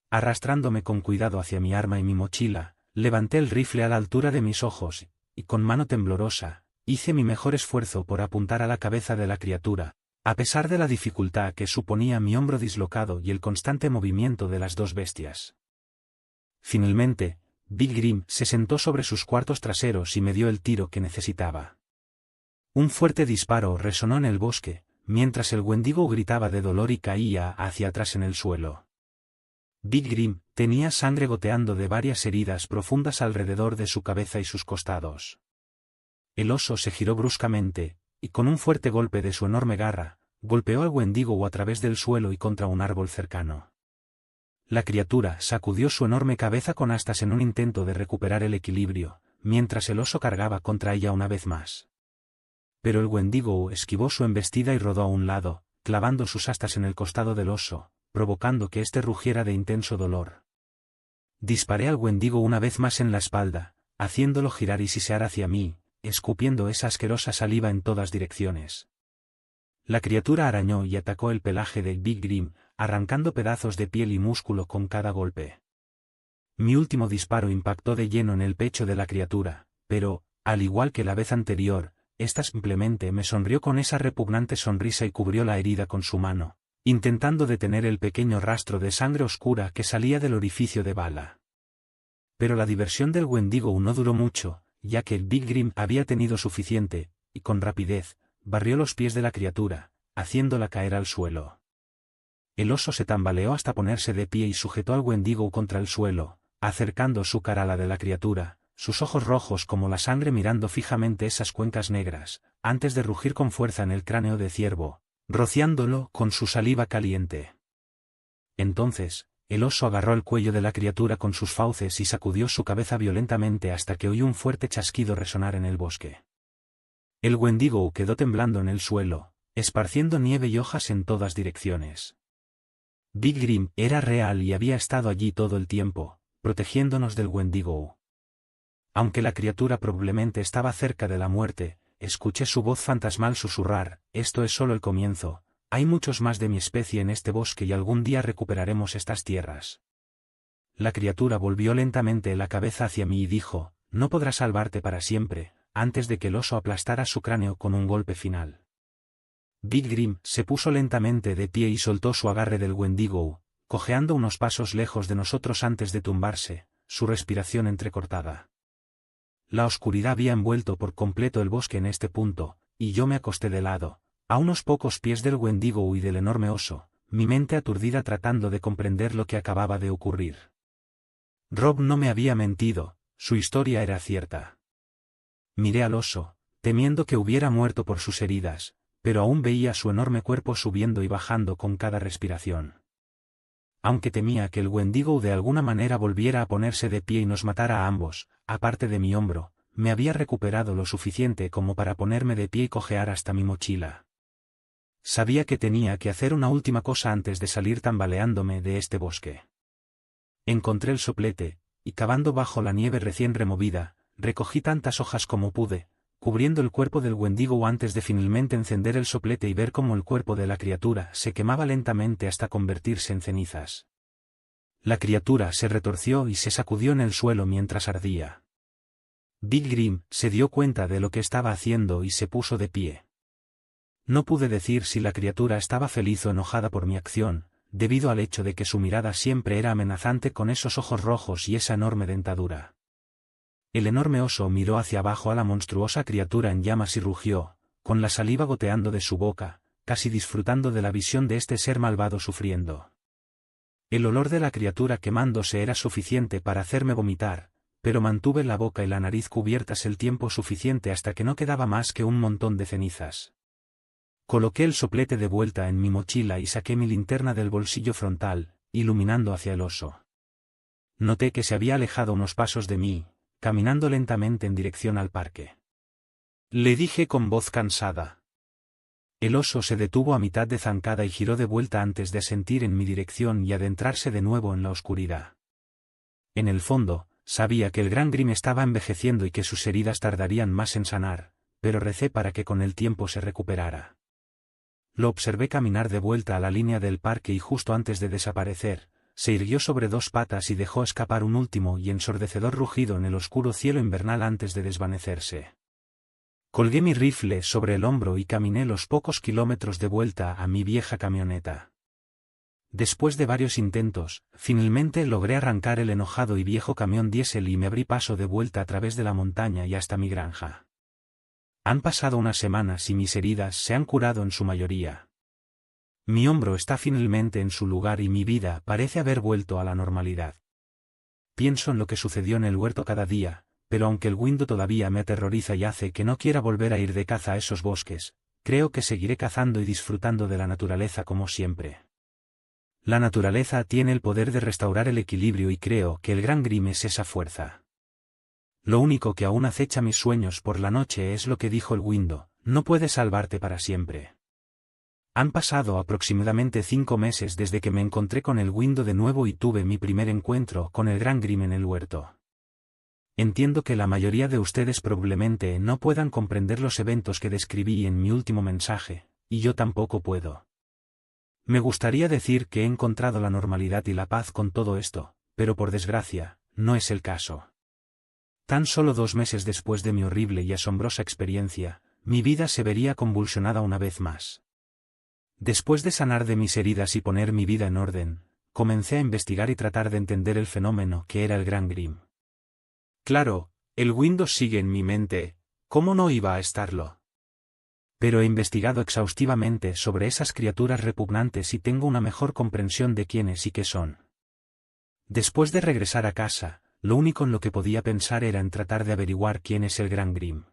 Arrastrándome con cuidado hacia mi arma y mi mochila, levanté el rifle a la altura de mis ojos, y con mano temblorosa, hice mi mejor esfuerzo por apuntar a la cabeza de la criatura, a pesar de la dificultad que suponía mi hombro dislocado y el constante movimiento de las dos bestias. Finalmente, Big Grim se sentó sobre sus cuartos traseros y me dio el tiro que necesitaba. Un fuerte disparo resonó en el bosque, mientras el Wendigo gritaba de dolor y caía hacia atrás en el suelo. Big Grim tenía sangre goteando de varias heridas profundas alrededor de su cabeza y sus costados. El oso se giró bruscamente, y con un fuerte golpe de su enorme garra, golpeó al Wendigo a través del suelo y contra un árbol cercano. La criatura sacudió su enorme cabeza con astas en un intento de recuperar el equilibrio, mientras el oso cargaba contra ella una vez más. Pero el Wendigo esquivó su embestida y rodó a un lado, clavando sus astas en el costado del oso, provocando que éste rugiera de intenso dolor. Disparé al Wendigo una vez más en la espalda, haciéndolo girar y sisear hacia mí, escupiendo esa asquerosa saliva en todas direcciones. La criatura arañó y atacó el pelaje de Big Grim, arrancando pedazos de piel y músculo con cada golpe. Mi último disparo impactó de lleno en el pecho de la criatura, pero, al igual que la vez anterior, ésta simplemente me sonrió con esa repugnante sonrisa y cubrió la herida con su mano, intentando detener el pequeño rastro de sangre oscura que salía del orificio de bala. Pero la diversión del Wendigo no duró mucho, ya que el Big Grim había tenido suficiente, y con rapidez, barrió los pies de la criatura, haciéndola caer al suelo. El oso se tambaleó hasta ponerse de pie y sujetó al Wendigo contra el suelo, acercando su cara a la de la criatura, sus ojos rojos como la sangre mirando fijamente esas cuencas negras, antes de rugir con fuerza en el cráneo de ciervo, rociándolo con su saliva caliente. Entonces, el oso agarró el cuello de la criatura con sus fauces y sacudió su cabeza violentamente hasta que oyó un fuerte chasquido resonar en el bosque. El Wendigo quedó temblando en el suelo, esparciendo nieve y hojas en todas direcciones. Big Grim era real y había estado allí todo el tiempo, protegiéndonos del Wendigo. Aunque la criatura probablemente estaba cerca de la muerte, escuché su voz fantasmal susurrar: «Esto es solo el comienzo, hay muchos más de mi especie en este bosque y algún día recuperaremos estas tierras». La criatura volvió lentamente la cabeza hacia mí y dijo: «No podrás salvarte para siempre», antes de que el oso aplastara su cráneo con un golpe final. Big Grim se puso lentamente de pie y soltó su agarre del Wendigo, cojeando unos pasos lejos de nosotros antes de tumbarse, su respiración entrecortada. La oscuridad había envuelto por completo el bosque en este punto, y yo me acosté de lado, a unos pocos pies del Wendigo y del enorme oso, mi mente aturdida tratando de comprender lo que acababa de ocurrir. Rob no me había mentido, su historia era cierta. Miré al oso, temiendo que hubiera muerto por sus heridas, pero aún veía su enorme cuerpo subiendo y bajando con cada respiración. Aunque temía que el Wendigo de alguna manera volviera a ponerse de pie y nos matara a ambos, aparte de mi hombro, me había recuperado lo suficiente como para ponerme de pie y cojear hasta mi mochila. Sabía que tenía que hacer una última cosa antes de salir tambaleándome de este bosque. Encontré el soplete, y cavando bajo la nieve recién removida, recogí tantas hojas como pude, cubriendo el cuerpo del Wendigo antes de finalmente encender el soplete y ver cómo el cuerpo de la criatura se quemaba lentamente hasta convertirse en cenizas. La criatura se retorció y se sacudió en el suelo mientras ardía. Big Grim se dio cuenta de lo que estaba haciendo y se puso de pie. No pude decir si la criatura estaba feliz o enojada por mi acción, debido al hecho de que su mirada siempre era amenazante con esos ojos rojos y esa enorme dentadura. El enorme oso miró hacia abajo a la monstruosa criatura en llamas y rugió, con la saliva goteando de su boca, casi disfrutando de la visión de este ser malvado sufriendo. El olor de la criatura quemándose era suficiente para hacerme vomitar, pero mantuve la boca y la nariz cubiertas el tiempo suficiente hasta que no quedaba más que un montón de cenizas. Coloqué el soplete de vuelta en mi mochila y saqué mi linterna del bolsillo frontal, iluminando hacia el oso. Noté que se había alejado unos pasos de mí, caminando lentamente en dirección al parque. Le dije con voz cansada. El oso se detuvo a mitad de zancada y giró de vuelta antes de asentir en mi dirección y adentrarse de nuevo en la oscuridad. En el fondo, sabía que el Gran Grim estaba envejeciendo y que sus heridas tardarían más en sanar, pero recé para que con el tiempo se recuperara. Lo observé caminar de vuelta a la línea del parque y justo antes de desaparecer, se irguió sobre dos patas y dejó escapar un último y ensordecedor rugido en el oscuro cielo invernal antes de desvanecerse. Colgué mi rifle sobre el hombro y caminé los pocos kilómetros de vuelta a mi vieja camioneta. Después de varios intentos, finalmente logré arrancar el enojado y viejo camión diésel y me abrí paso de vuelta a través de la montaña y hasta mi granja. Han pasado unas semanas y mis heridas se han curado en su mayoría. Mi hombro está finalmente en su lugar y mi vida parece haber vuelto a la normalidad. Pienso en lo que sucedió en el huerto cada día, pero aunque el Windo todavía me aterroriza y hace que no quiera volver a ir de caza a esos bosques, creo que seguiré cazando y disfrutando de la naturaleza como siempre. La naturaleza tiene el poder de restaurar el equilibrio y creo que el Gran Grim es esa fuerza. Lo único que aún acecha mis sueños por la noche es lo que dijo el Windo, no puede salvarte para siempre. Han pasado aproximadamente 5 meses desde que me encontré con el Windo de nuevo y tuve mi primer encuentro con el Gran Grim en el huerto. Entiendo que la mayoría de ustedes probablemente no puedan comprender los eventos que describí en mi último mensaje, y yo tampoco puedo. Me gustaría decir que he encontrado la normalidad y la paz con todo esto, pero por desgracia, no es el caso. Tan solo 2 meses después de mi horrible y asombrosa experiencia, mi vida se vería convulsionada una vez más. Después de sanar de mis heridas y poner mi vida en orden, comencé a investigar y tratar de entender el fenómeno que era el Gran Grim. Claro, el Windo sigue en mi mente, ¿cómo no iba a estarlo? Pero he investigado exhaustivamente sobre esas criaturas repugnantes y tengo una mejor comprensión de quiénes y qué son. Después de regresar a casa, lo único en lo que podía pensar era en tratar de averiguar quién es el Gran Grim.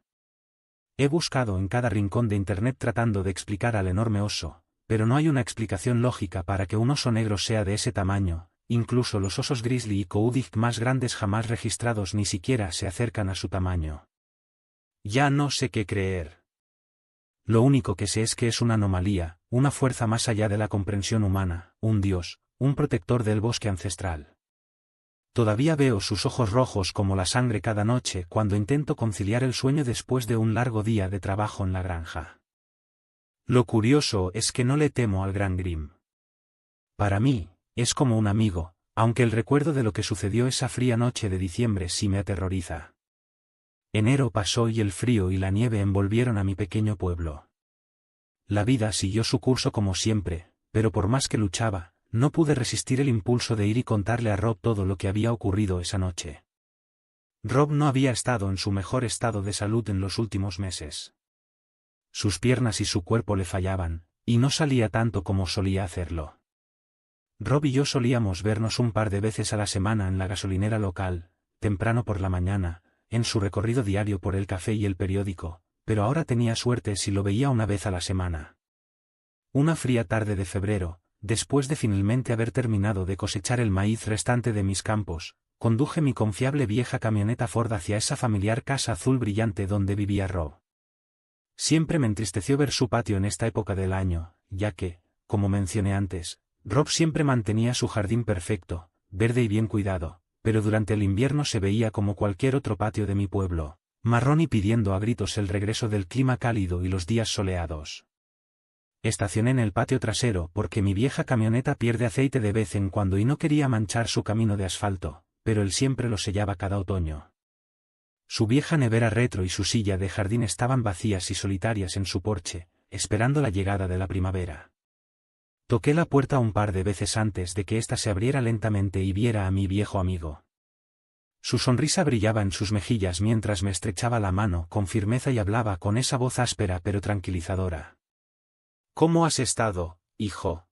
He buscado en cada rincón de internet tratando de explicar al enorme oso, pero no hay una explicación lógica para que un oso negro sea de ese tamaño, incluso los osos grizzly y Kodiak más grandes jamás registrados ni siquiera se acercan a su tamaño. Ya no sé qué creer. Lo único que sé es que es una anomalía, una fuerza más allá de la comprensión humana, un dios, un protector del bosque ancestral. Todavía veo sus ojos rojos como la sangre cada noche cuando intento conciliar el sueño después de un largo día de trabajo en la granja. Lo curioso es que no le temo al Gran Grim. Para mí, es como un amigo, aunque el recuerdo de lo que sucedió esa fría noche de diciembre sí me aterroriza. Enero pasó y el frío y la nieve envolvieron a mi pequeño pueblo. La vida siguió su curso como siempre, pero por más que luchaba, no pude resistir el impulso de ir y contarle a Rob todo lo que había ocurrido esa noche. Rob no había estado en su mejor estado de salud en los últimos meses. Sus piernas y su cuerpo le fallaban, y no salía tanto como solía hacerlo. Rob y yo solíamos vernos un par de veces a la semana en la gasolinera local, temprano por la mañana, en su recorrido diario por el café y el periódico, pero ahora tenía suerte si lo veía una vez a la semana. Una fría tarde de febrero, después de finalmente haber terminado de cosechar el maíz restante de mis campos, conduje mi confiable vieja camioneta Ford hacia esa familiar casa azul brillante donde vivía Rob. Siempre me entristeció ver su patio en esta época del año, ya que, como mencioné antes, Rob siempre mantenía su jardín perfecto, verde y bien cuidado, pero durante el invierno se veía como cualquier otro patio de mi pueblo, marrón y pidiendo a gritos el regreso del clima cálido y los días soleados. Estacioné en el patio trasero porque mi vieja camioneta pierde aceite de vez en cuando y no quería manchar su camino de asfalto, pero él siempre lo sellaba cada otoño. Su vieja nevera retro y su silla de jardín estaban vacías y solitarias en su porche, esperando la llegada de la primavera. Toqué la puerta un par de veces antes de que ésta se abriera lentamente y viera a mi viejo amigo. Su sonrisa brillaba en sus mejillas mientras me estrechaba la mano con firmeza y hablaba con esa voz áspera pero tranquilizadora. ¿Cómo has estado, hijo?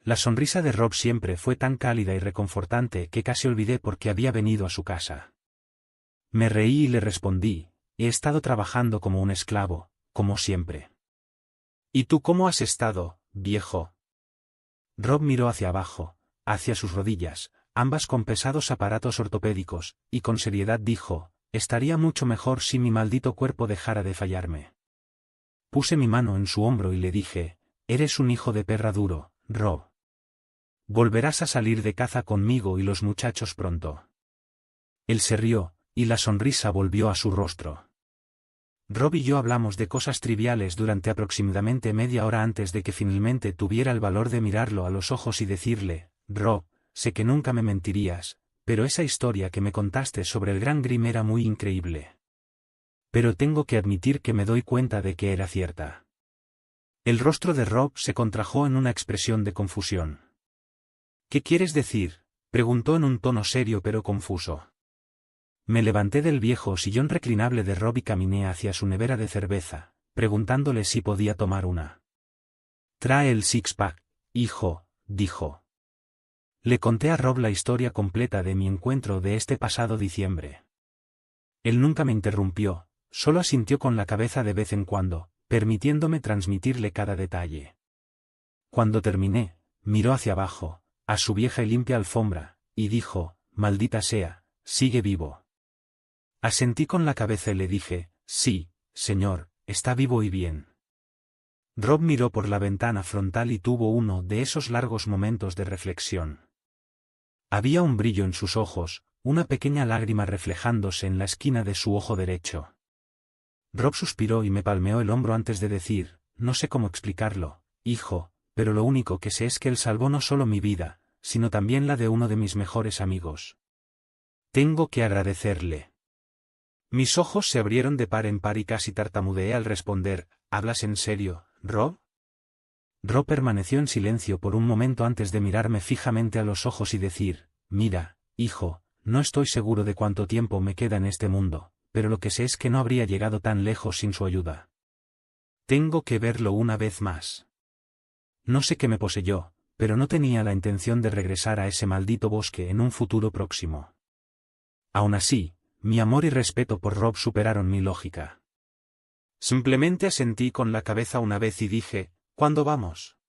La sonrisa de Rob siempre fue tan cálida y reconfortante que casi olvidé por qué había venido a su casa. Me reí y le respondí, he estado trabajando como un esclavo, como siempre. ¿Y tú cómo has estado, viejo? Rob miró hacia abajo, hacia sus rodillas, ambas con pesados aparatos ortopédicos, y con seriedad dijo, estaría mucho mejor si mi maldito cuerpo dejara de fallarme. Puse mi mano en su hombro y le dije, eres un hijo de perra duro, Rob. Volverás a salir de caza conmigo y los muchachos pronto. Él se rió, y la sonrisa volvió a su rostro. Rob y yo hablamos de cosas triviales durante aproximadamente media hora antes de que finalmente tuviera el valor de mirarlo a los ojos y decirle, Rob, sé que nunca me mentirías, pero esa historia que me contaste sobre el Gran Grimm era muy increíble. Pero tengo que admitir que me doy cuenta de que era cierta. El rostro de Rob se contrajo en una expresión de confusión. ¿Qué quieres decir?, preguntó en un tono serio pero confuso. Me levanté del viejo sillón reclinable de Rob y caminé hacia su nevera de cerveza, preguntándole si podía tomar una. Trae el six-pack, hijo, dijo. Le conté a Rob la historia completa de mi encuentro de este pasado diciembre. Él nunca me interrumpió, solo asintió con la cabeza de vez en cuando, permitiéndome transmitirle cada detalle. Cuando terminé, miró hacia abajo, a su vieja y limpia alfombra, y dijo, maldita sea, sigue vivo. Asentí con la cabeza y le dije, sí, señor, está vivo y bien. Rob miró por la ventana frontal y tuvo uno de esos largos momentos de reflexión. Había un brillo en sus ojos, una pequeña lágrima reflejándose en la esquina de su ojo derecho. Rob suspiró y me palmeó el hombro antes de decir, no sé cómo explicarlo, hijo, pero lo único que sé es que él salvó no solo mi vida, sino también la de uno de mis mejores amigos. Tengo que agradecerle. Mis ojos se abrieron de par en par y casi tartamudeé al responder, ¿hablas en serio, Rob? Rob permaneció en silencio por un momento antes de mirarme fijamente a los ojos y decir, mira, hijo, no estoy seguro de cuánto tiempo me queda en este mundo, pero lo que sé es que no habría llegado tan lejos sin su ayuda. Tengo que verlo una vez más. No sé qué me poseyó, pero no tenía la intención de regresar a ese maldito bosque en un futuro próximo. Aún así, mi amor y respeto por Rob superaron mi lógica. Simplemente asentí con la cabeza una vez y dije, ¿cuándo vamos?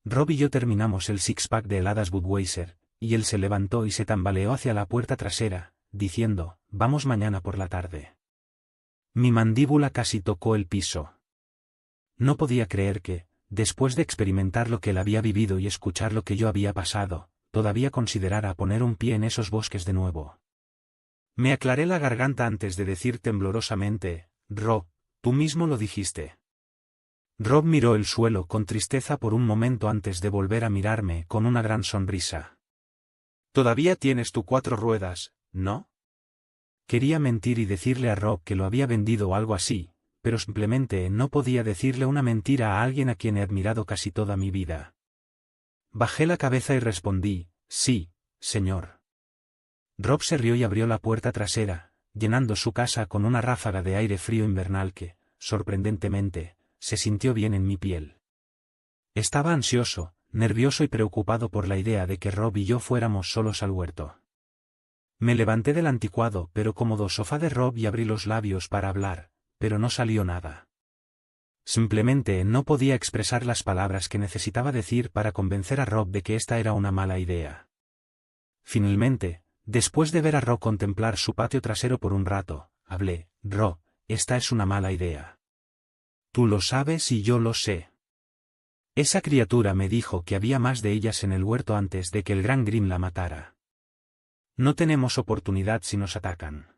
Rob y yo terminamos el six-pack de heladas Budweiser, y él se levantó y se tambaleó hacia la puerta trasera, diciendo, vamos mañana por la tarde. Mi mandíbula casi tocó el piso. No podía creer que, después de experimentar lo que él había vivido y escuchar lo que yo había pasado, todavía considerara poner un pie en esos bosques de nuevo. Me aclaré la garganta antes de decir temblorosamente, Rob, tú mismo lo dijiste. Rob miró el suelo con tristeza por un momento antes de volver a mirarme con una gran sonrisa. Todavía tienes tu 4 ruedas, ¿no? Quería mentir y decirle a Rob que lo había vendido o algo así, pero simplemente no podía decirle una mentira a alguien a quien he admirado casi toda mi vida. Bajé la cabeza y respondí, sí, señor. Rob se rió y abrió la puerta trasera, llenando su casa con una ráfaga de aire frío invernal que, sorprendentemente, se sintió bien en mi piel. Estaba ansioso, nervioso y preocupado por la idea de que Rob y yo fuéramos solos al huerto. Me levanté del anticuado pero cómodo sofá de Rob y abrí los labios para hablar, pero no salió nada. Simplemente no podía expresar las palabras que necesitaba decir para convencer a Rob de que esta era una mala idea. Finalmente, después de ver a Rob contemplar su patio trasero por un rato, hablé, Rob, esta es una mala idea. Tú lo sabes y yo lo sé. Esa criatura me dijo que había más de ellas en el huerto antes de que el Gran Grimm la matara. No tenemos oportunidad si nos atacan.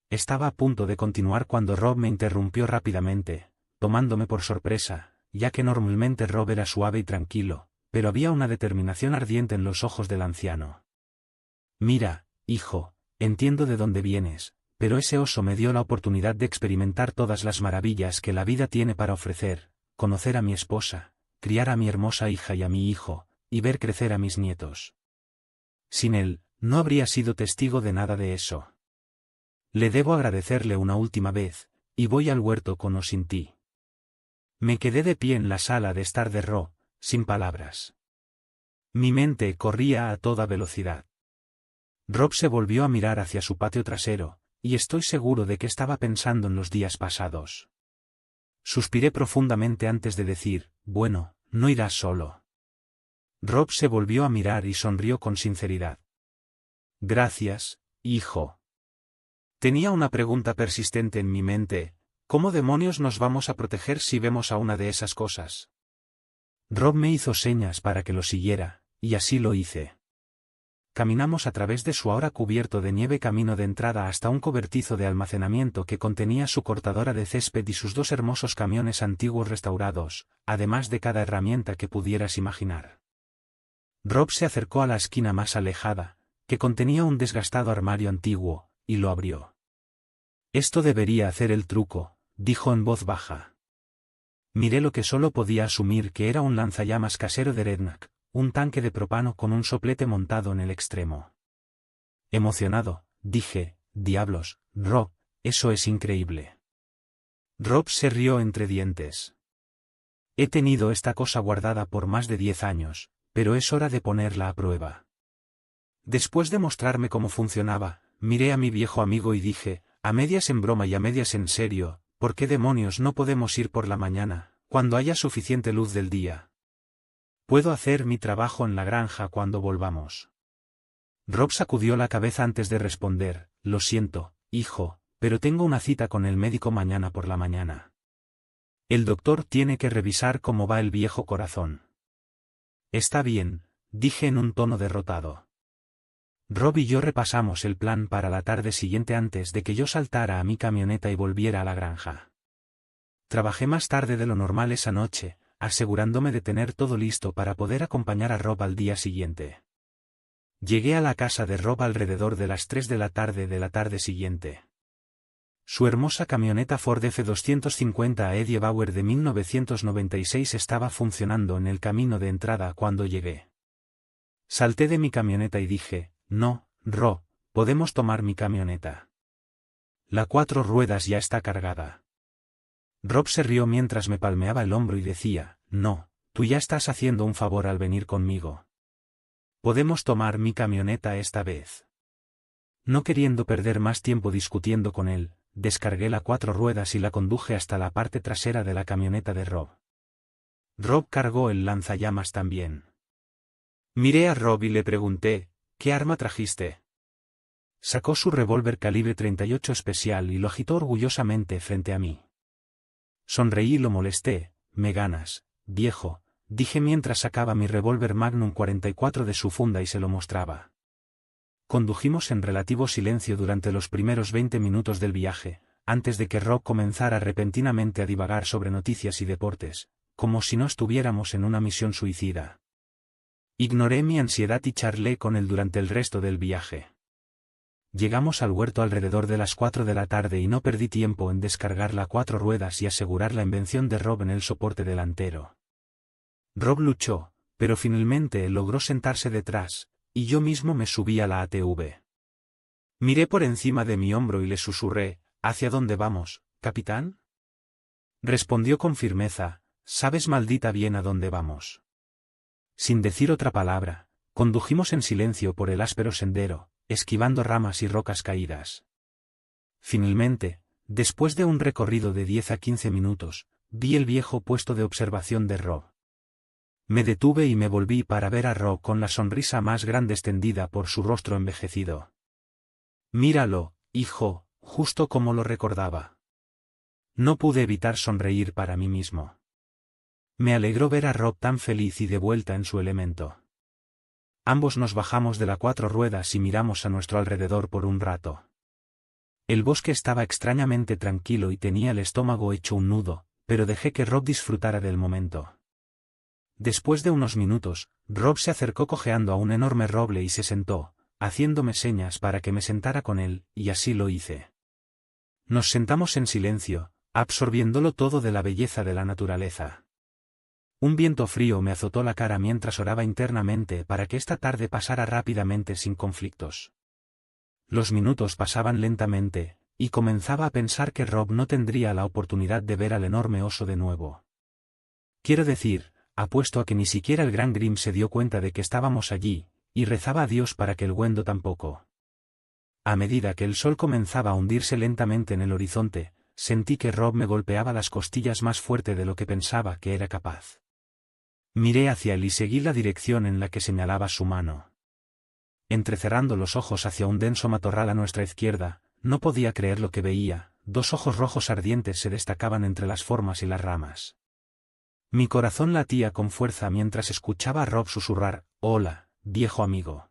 Estaba a punto de continuar cuando Rob me interrumpió rápidamente, tomándome por sorpresa, ya que normalmente Rob era suave y tranquilo, pero había una determinación ardiente en los ojos del anciano. Mira, hijo, entiendo de dónde vienes, pero ese oso me dio la oportunidad de experimentar todas las maravillas que la vida tiene para ofrecer, conocer a mi esposa, criar a mi hermosa hija y a mi hijo, y ver crecer a mis nietos. Sin él, no habría sido testigo de nada de eso. Le debo agradecerle una última vez, y voy al huerto con o sin ti. Me quedé de pie en la sala de estar de Rob, sin palabras. Mi mente corría a toda velocidad. Rob se volvió a mirar hacia su patio trasero, y estoy seguro de que estaba pensando en los días pasados. Suspiré profundamente antes de decir, bueno, no irás solo. Rob se volvió a mirar y sonrió con sinceridad. Gracias, hijo. Tenía una pregunta persistente en mi mente, ¿cómo demonios nos vamos a proteger si vemos a una de esas cosas? Rob me hizo señas para que lo siguiera, y así lo hice. Caminamos a través de su ahora cubierto de nieve camino de entrada hasta un cobertizo de almacenamiento que contenía su cortadora de césped y sus 2 hermosos camiones antiguos restaurados, además de cada herramienta que pudieras imaginar. Rob se acercó a la esquina más alejada, que contenía un desgastado armario antiguo, y lo abrió. Esto debería hacer el truco, dijo en voz baja. Miré lo que solo podía asumir que era un lanzallamas casero de Redneck, un tanque de propano con un soplete montado en el extremo. Emocionado, dije, diablos, Rob, eso es increíble. Rob se rió entre dientes. He tenido esta cosa guardada por más de 10 años, pero es hora de ponerla a prueba. Después de mostrarme cómo funcionaba, miré a mi viejo amigo y dije, a medias en broma y a medias en serio, ¿por qué demonios no podemos ir por la mañana, cuando haya suficiente luz del día? Puedo hacer mi trabajo en la granja cuando volvamos. Rob sacudió la cabeza antes de responder, lo siento, hijo, pero tengo una cita con el médico mañana por la mañana. El doctor tiene que revisar cómo va el viejo corazón. Está bien, dije en un tono derrotado. Rob y yo repasamos el plan para la tarde siguiente antes de que yo saltara a mi camioneta y volviera a la granja. Trabajé más tarde de lo normal esa noche, asegurándome de tener todo listo para poder acompañar a Rob al día siguiente. Llegué a la casa de Rob alrededor de las 3 de la tarde siguiente. Su hermosa camioneta Ford F-250 Eddie Bauer de 1996 estaba funcionando en el camino de entrada cuando llegué. Salté de mi camioneta y dije, no, Rob, podemos tomar mi camioneta. La 4 ruedas ya está cargada. Rob se rió mientras me palmeaba el hombro y decía, no, tú ya estás haciendo un favor al venir conmigo. Podemos tomar mi camioneta esta vez. No queriendo perder más tiempo discutiendo con él, descargué la 4 ruedas y la conduje hasta la parte trasera de la camioneta de Rob. Rob cargó el lanzallamas también. Miré a Rob y le pregunté, ¿qué arma trajiste? Sacó su revólver calibre 38 especial y lo agitó orgullosamente frente a mí. Sonreí y lo molesté, me ganas, viejo, dije mientras sacaba mi revólver Magnum 44 de su funda y se lo mostraba. Condujimos en relativo silencio durante los primeros 20 minutos del viaje, antes de que Rob comenzara repentinamente a divagar sobre noticias y deportes, como si no estuviéramos en una misión suicida. Ignoré mi ansiedad y charlé con él durante el resto del viaje. Llegamos al huerto alrededor de las 4 de la tarde y no perdí tiempo en descargar la 4 ruedas y asegurar la invención de Rob en el soporte delantero. Rob luchó, pero finalmente logró sentarse detrás, y yo mismo me subí a la ATV. Miré por encima de mi hombro y le susurré, ¿hacia dónde vamos, capitán? Respondió con firmeza, sabes maldita bien a dónde vamos. Sin decir otra palabra, condujimos en silencio por el áspero sendero, esquivando ramas y rocas caídas. Finalmente, después de un recorrido de 10 a 15 minutos, vi el viejo puesto de observación de Rob. Me detuve y me volví para ver a Rob con la sonrisa más grande extendida por su rostro envejecido. Míralo, hijo, justo como lo recordaba. No pude evitar sonreír para mí mismo. Me alegró ver a Rob tan feliz y de vuelta en su elemento. Ambos nos bajamos de la 4 ruedas y miramos a nuestro alrededor por un rato. El bosque estaba extrañamente tranquilo y tenía el estómago hecho un nudo, pero dejé que Rob disfrutara del momento. Después de unos minutos, Rob se acercó cojeando a un enorme roble y se sentó, haciéndome señas para que me sentara con él, y así lo hice. Nos sentamos en silencio, absorbiéndolo todo de la belleza de la naturaleza. Un viento frío me azotó la cara mientras oraba internamente para que esta tarde pasara rápidamente sin conflictos. Los minutos pasaban lentamente, y comenzaba a pensar que Rob no tendría la oportunidad de ver al enorme oso de nuevo. Quiero decir, apuesto a que ni siquiera el gran Grim se dio cuenta de que estábamos allí, y rezaba a Dios para que el Wendo tampoco. A medida que el sol comenzaba a hundirse lentamente en el horizonte, sentí que Rob me golpeaba las costillas más fuerte de lo que pensaba que era capaz. Miré hacia él y seguí la dirección en la que señalaba su mano. Entrecerrando los ojos hacia un denso matorral a nuestra izquierda, no podía creer lo que veía, 2 ojos rojos ardientes se destacaban entre las formas y las ramas. Mi corazón latía con fuerza mientras escuchaba a Rob susurrar, «Hola, viejo amigo».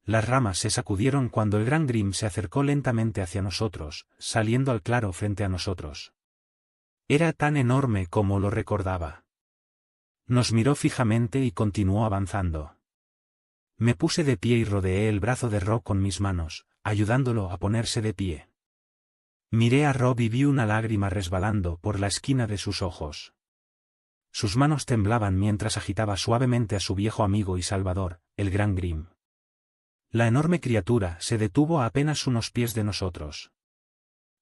Las ramas se sacudieron cuando el gran Grim se acercó lentamente hacia nosotros, saliendo al claro frente a nosotros. Era tan enorme como lo recordaba. Nos miró fijamente y continuó avanzando. Me puse de pie y rodeé el brazo de Rob con mis manos, ayudándolo a ponerse de pie. Miré a Rob y vi una lágrima resbalando por la esquina de sus ojos. Sus manos temblaban mientras agitaba suavemente a su viejo amigo y salvador, el gran Grim. La enorme criatura se detuvo a apenas unos pies de nosotros.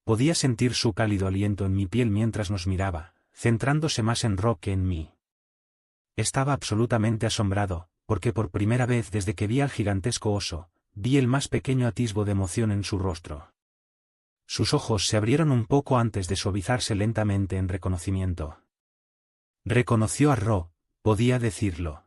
Podía sentir su cálido aliento en mi piel mientras nos miraba, centrándose más en Rob que en mí. Estaba absolutamente asombrado, porque por primera vez desde que vi al gigantesco oso, vi el más pequeño atisbo de emoción en su rostro. Sus ojos se abrieron un poco antes de suavizarse lentamente en reconocimiento. Reconoció a Rob, podía decirlo.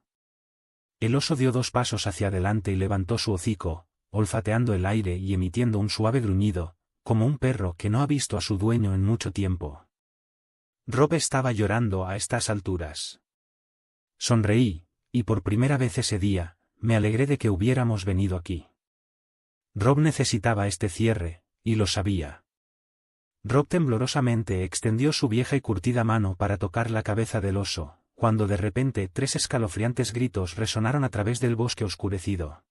El oso dio 2 pasos hacia adelante y levantó su hocico, olfateando el aire y emitiendo un suave gruñido, como un perro que no ha visto a su dueño en mucho tiempo. Rob estaba llorando a estas alturas. Sonreí, y por primera vez ese día, me alegré de que hubiéramos venido aquí. Rob necesitaba este cierre, y lo sabía. Rob temblorosamente extendió su vieja y curtida mano para tocar la cabeza del oso, cuando de repente 3 escalofriantes gritos resonaron a través del bosque oscurecido.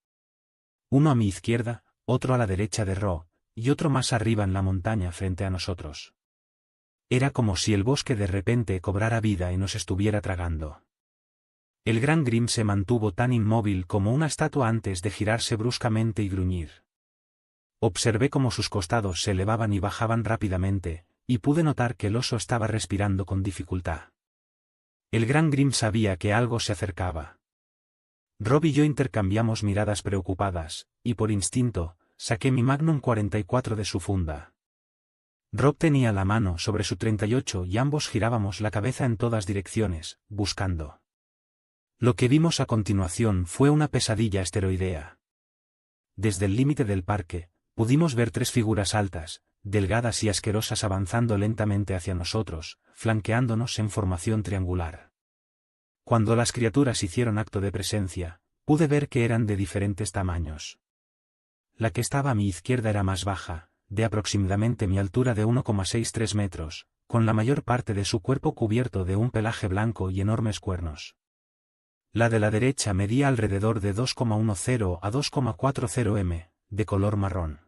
Uno a mi izquierda, otro a la derecha de Rob, y otro más arriba en la montaña frente a nosotros. Era como si el bosque de repente cobrara vida y nos estuviera tragando. El gran Grim se mantuvo tan inmóvil como una estatua antes de girarse bruscamente y gruñir. Observé cómo sus costados se elevaban y bajaban rápidamente, y pude notar que el oso estaba respirando con dificultad. El gran Grim sabía que algo se acercaba. Rob y yo intercambiamos miradas preocupadas, y por instinto, saqué mi Magnum 44 de su funda. Rob tenía la mano sobre su 38 y ambos girábamos la cabeza en todas direcciones, buscando. Lo que vimos a continuación fue una pesadilla esteroidea. Desde el límite del parque, pudimos ver 3 figuras altas, delgadas y asquerosas avanzando lentamente hacia nosotros, flanqueándonos en formación triangular. Cuando las criaturas hicieron acto de presencia, pude ver que eran de diferentes tamaños. La que estaba a mi izquierda era más baja, de aproximadamente mi altura de 1,63 metros, con la mayor parte de su cuerpo cubierto de un pelaje blanco y enormes cuernos. La de la derecha medía alrededor de 2,10 a 2,40 m, de color marrón.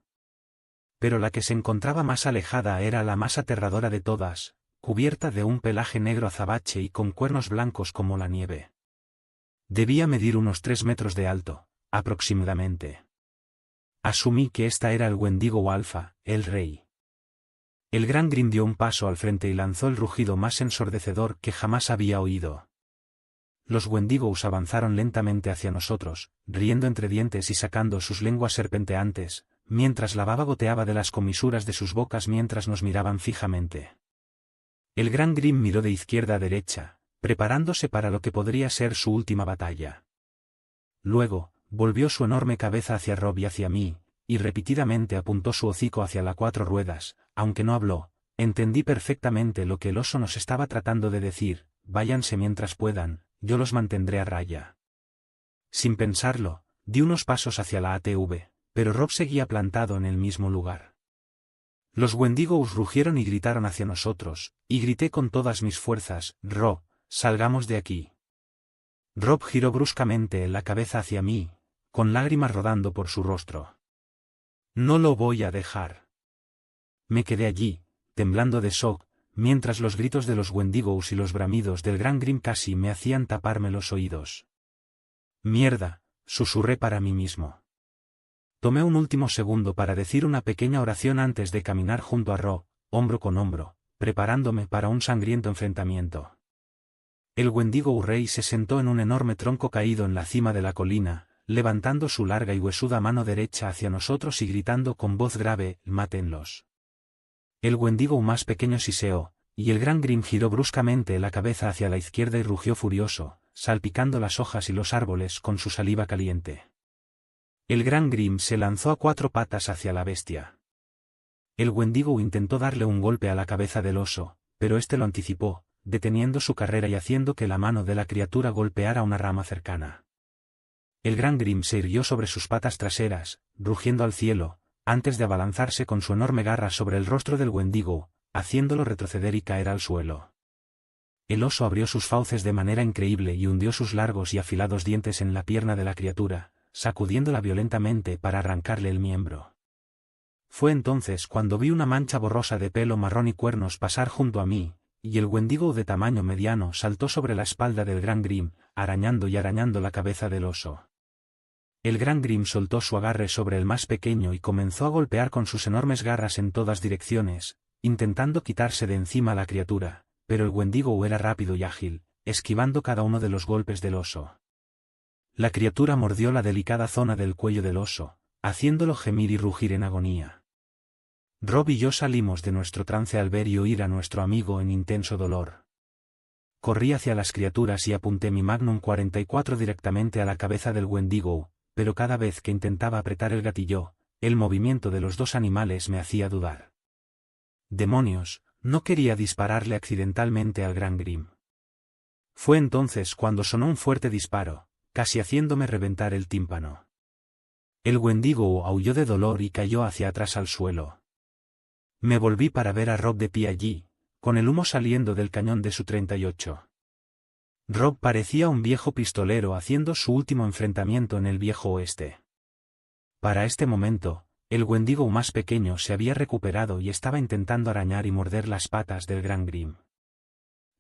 Pero la que se encontraba más alejada era la más aterradora de todas, cubierta de un pelaje negro azabache y con cuernos blancos como la nieve. Debía medir unos 3 metros de alto, aproximadamente. Asumí que esta era el Wendigo alfa, el rey. El gran Grim dio un paso al frente y lanzó el rugido más ensordecedor que jamás había oído. Los Wendigos avanzaron lentamente hacia nosotros, riendo entre dientes y sacando sus lenguas serpenteantes, mientras la baba goteaba de las comisuras de sus bocas mientras nos miraban fijamente. El gran Grim miró de izquierda a derecha, preparándose para lo que podría ser su última batalla. Luego, volvió su enorme cabeza hacia Rob y hacia mí, y repetidamente apuntó su hocico hacia las 4 ruedas, aunque no habló. Entendí perfectamente lo que el oso nos estaba tratando de decir: váyanse mientras puedan, yo los mantendré a raya. Sin pensarlo, di unos pasos hacia la ATV, pero Rob seguía plantado en el mismo lugar. Los Wendigos rugieron y gritaron hacia nosotros, y grité con todas mis fuerzas: «Rob, salgamos de aquí». Rob giró bruscamente la cabeza hacia mí, con lágrimas rodando por su rostro. «No lo voy a dejar». Me quedé allí, temblando de shock, mientras los gritos de los Wendigos y los bramidos del gran Grim casi me hacían taparme los oídos. «Mierda», susurré para mí mismo. Tomé un último segundo para decir una pequeña oración antes de caminar junto a Rob, hombro con hombro, preparándome para un sangriento enfrentamiento. El Wendigo rey se sentó en un enorme tronco caído en la cima de la colina, levantando su larga y huesuda mano derecha hacia nosotros y gritando con voz grave: «Mátenlos». El Wendigo más pequeño siseó, y el Gran Grim giró bruscamente la cabeza hacia la izquierda y rugió furioso, salpicando las hojas y los árboles con su saliva caliente. El Gran Grim se lanzó a 4 patas hacia la bestia. El Wendigo intentó darle un golpe a la cabeza del oso, pero este lo anticipó, deteniendo su carrera y haciendo que la mano de la criatura golpeara una rama cercana. El Gran Grim se irguió sobre sus patas traseras, rugiendo al cielo, antes de abalanzarse con su enorme garra sobre el rostro del Wendigo, haciéndolo retroceder y caer al suelo. El oso abrió sus fauces de manera increíble y hundió sus largos y afilados dientes en la pierna de la criatura, sacudiéndola violentamente para arrancarle el miembro. Fue entonces cuando vi una mancha borrosa de pelo marrón y cuernos pasar junto a mí, y el Wendigo de tamaño mediano saltó sobre la espalda del Gran Grim, arañando y arañando la cabeza del oso. El Gran Grim soltó su agarre sobre el más pequeño y comenzó a golpear con sus enormes garras en todas direcciones, intentando quitarse de encima a la criatura, pero el Wendigo era rápido y ágil, esquivando cada uno de los golpes del oso. La criatura mordió la delicada zona del cuello del oso, haciéndolo gemir y rugir en agonía. Rob y yo salimos de nuestro trance al ver y oír a nuestro amigo en intenso dolor. Corrí hacia las criaturas y apunté mi Magnum 44 directamente a la cabeza del Wendigo, pero cada vez que intentaba apretar el gatillo, el movimiento de los dos animales me hacía dudar. ¡Demonios! No quería dispararle accidentalmente al Gran Grim. Fue entonces cuando sonó un fuerte disparo, casi haciéndome reventar el tímpano. El Wendigo aulló de dolor y cayó hacia atrás al suelo. Me volví para ver a Rob de pie allí, con el humo saliendo del cañón de su 38. Rob parecía un viejo pistolero haciendo su último enfrentamiento en el viejo oeste. Para este momento, el Wendigo más pequeño se había recuperado y estaba intentando arañar y morder las patas del Gran Grim.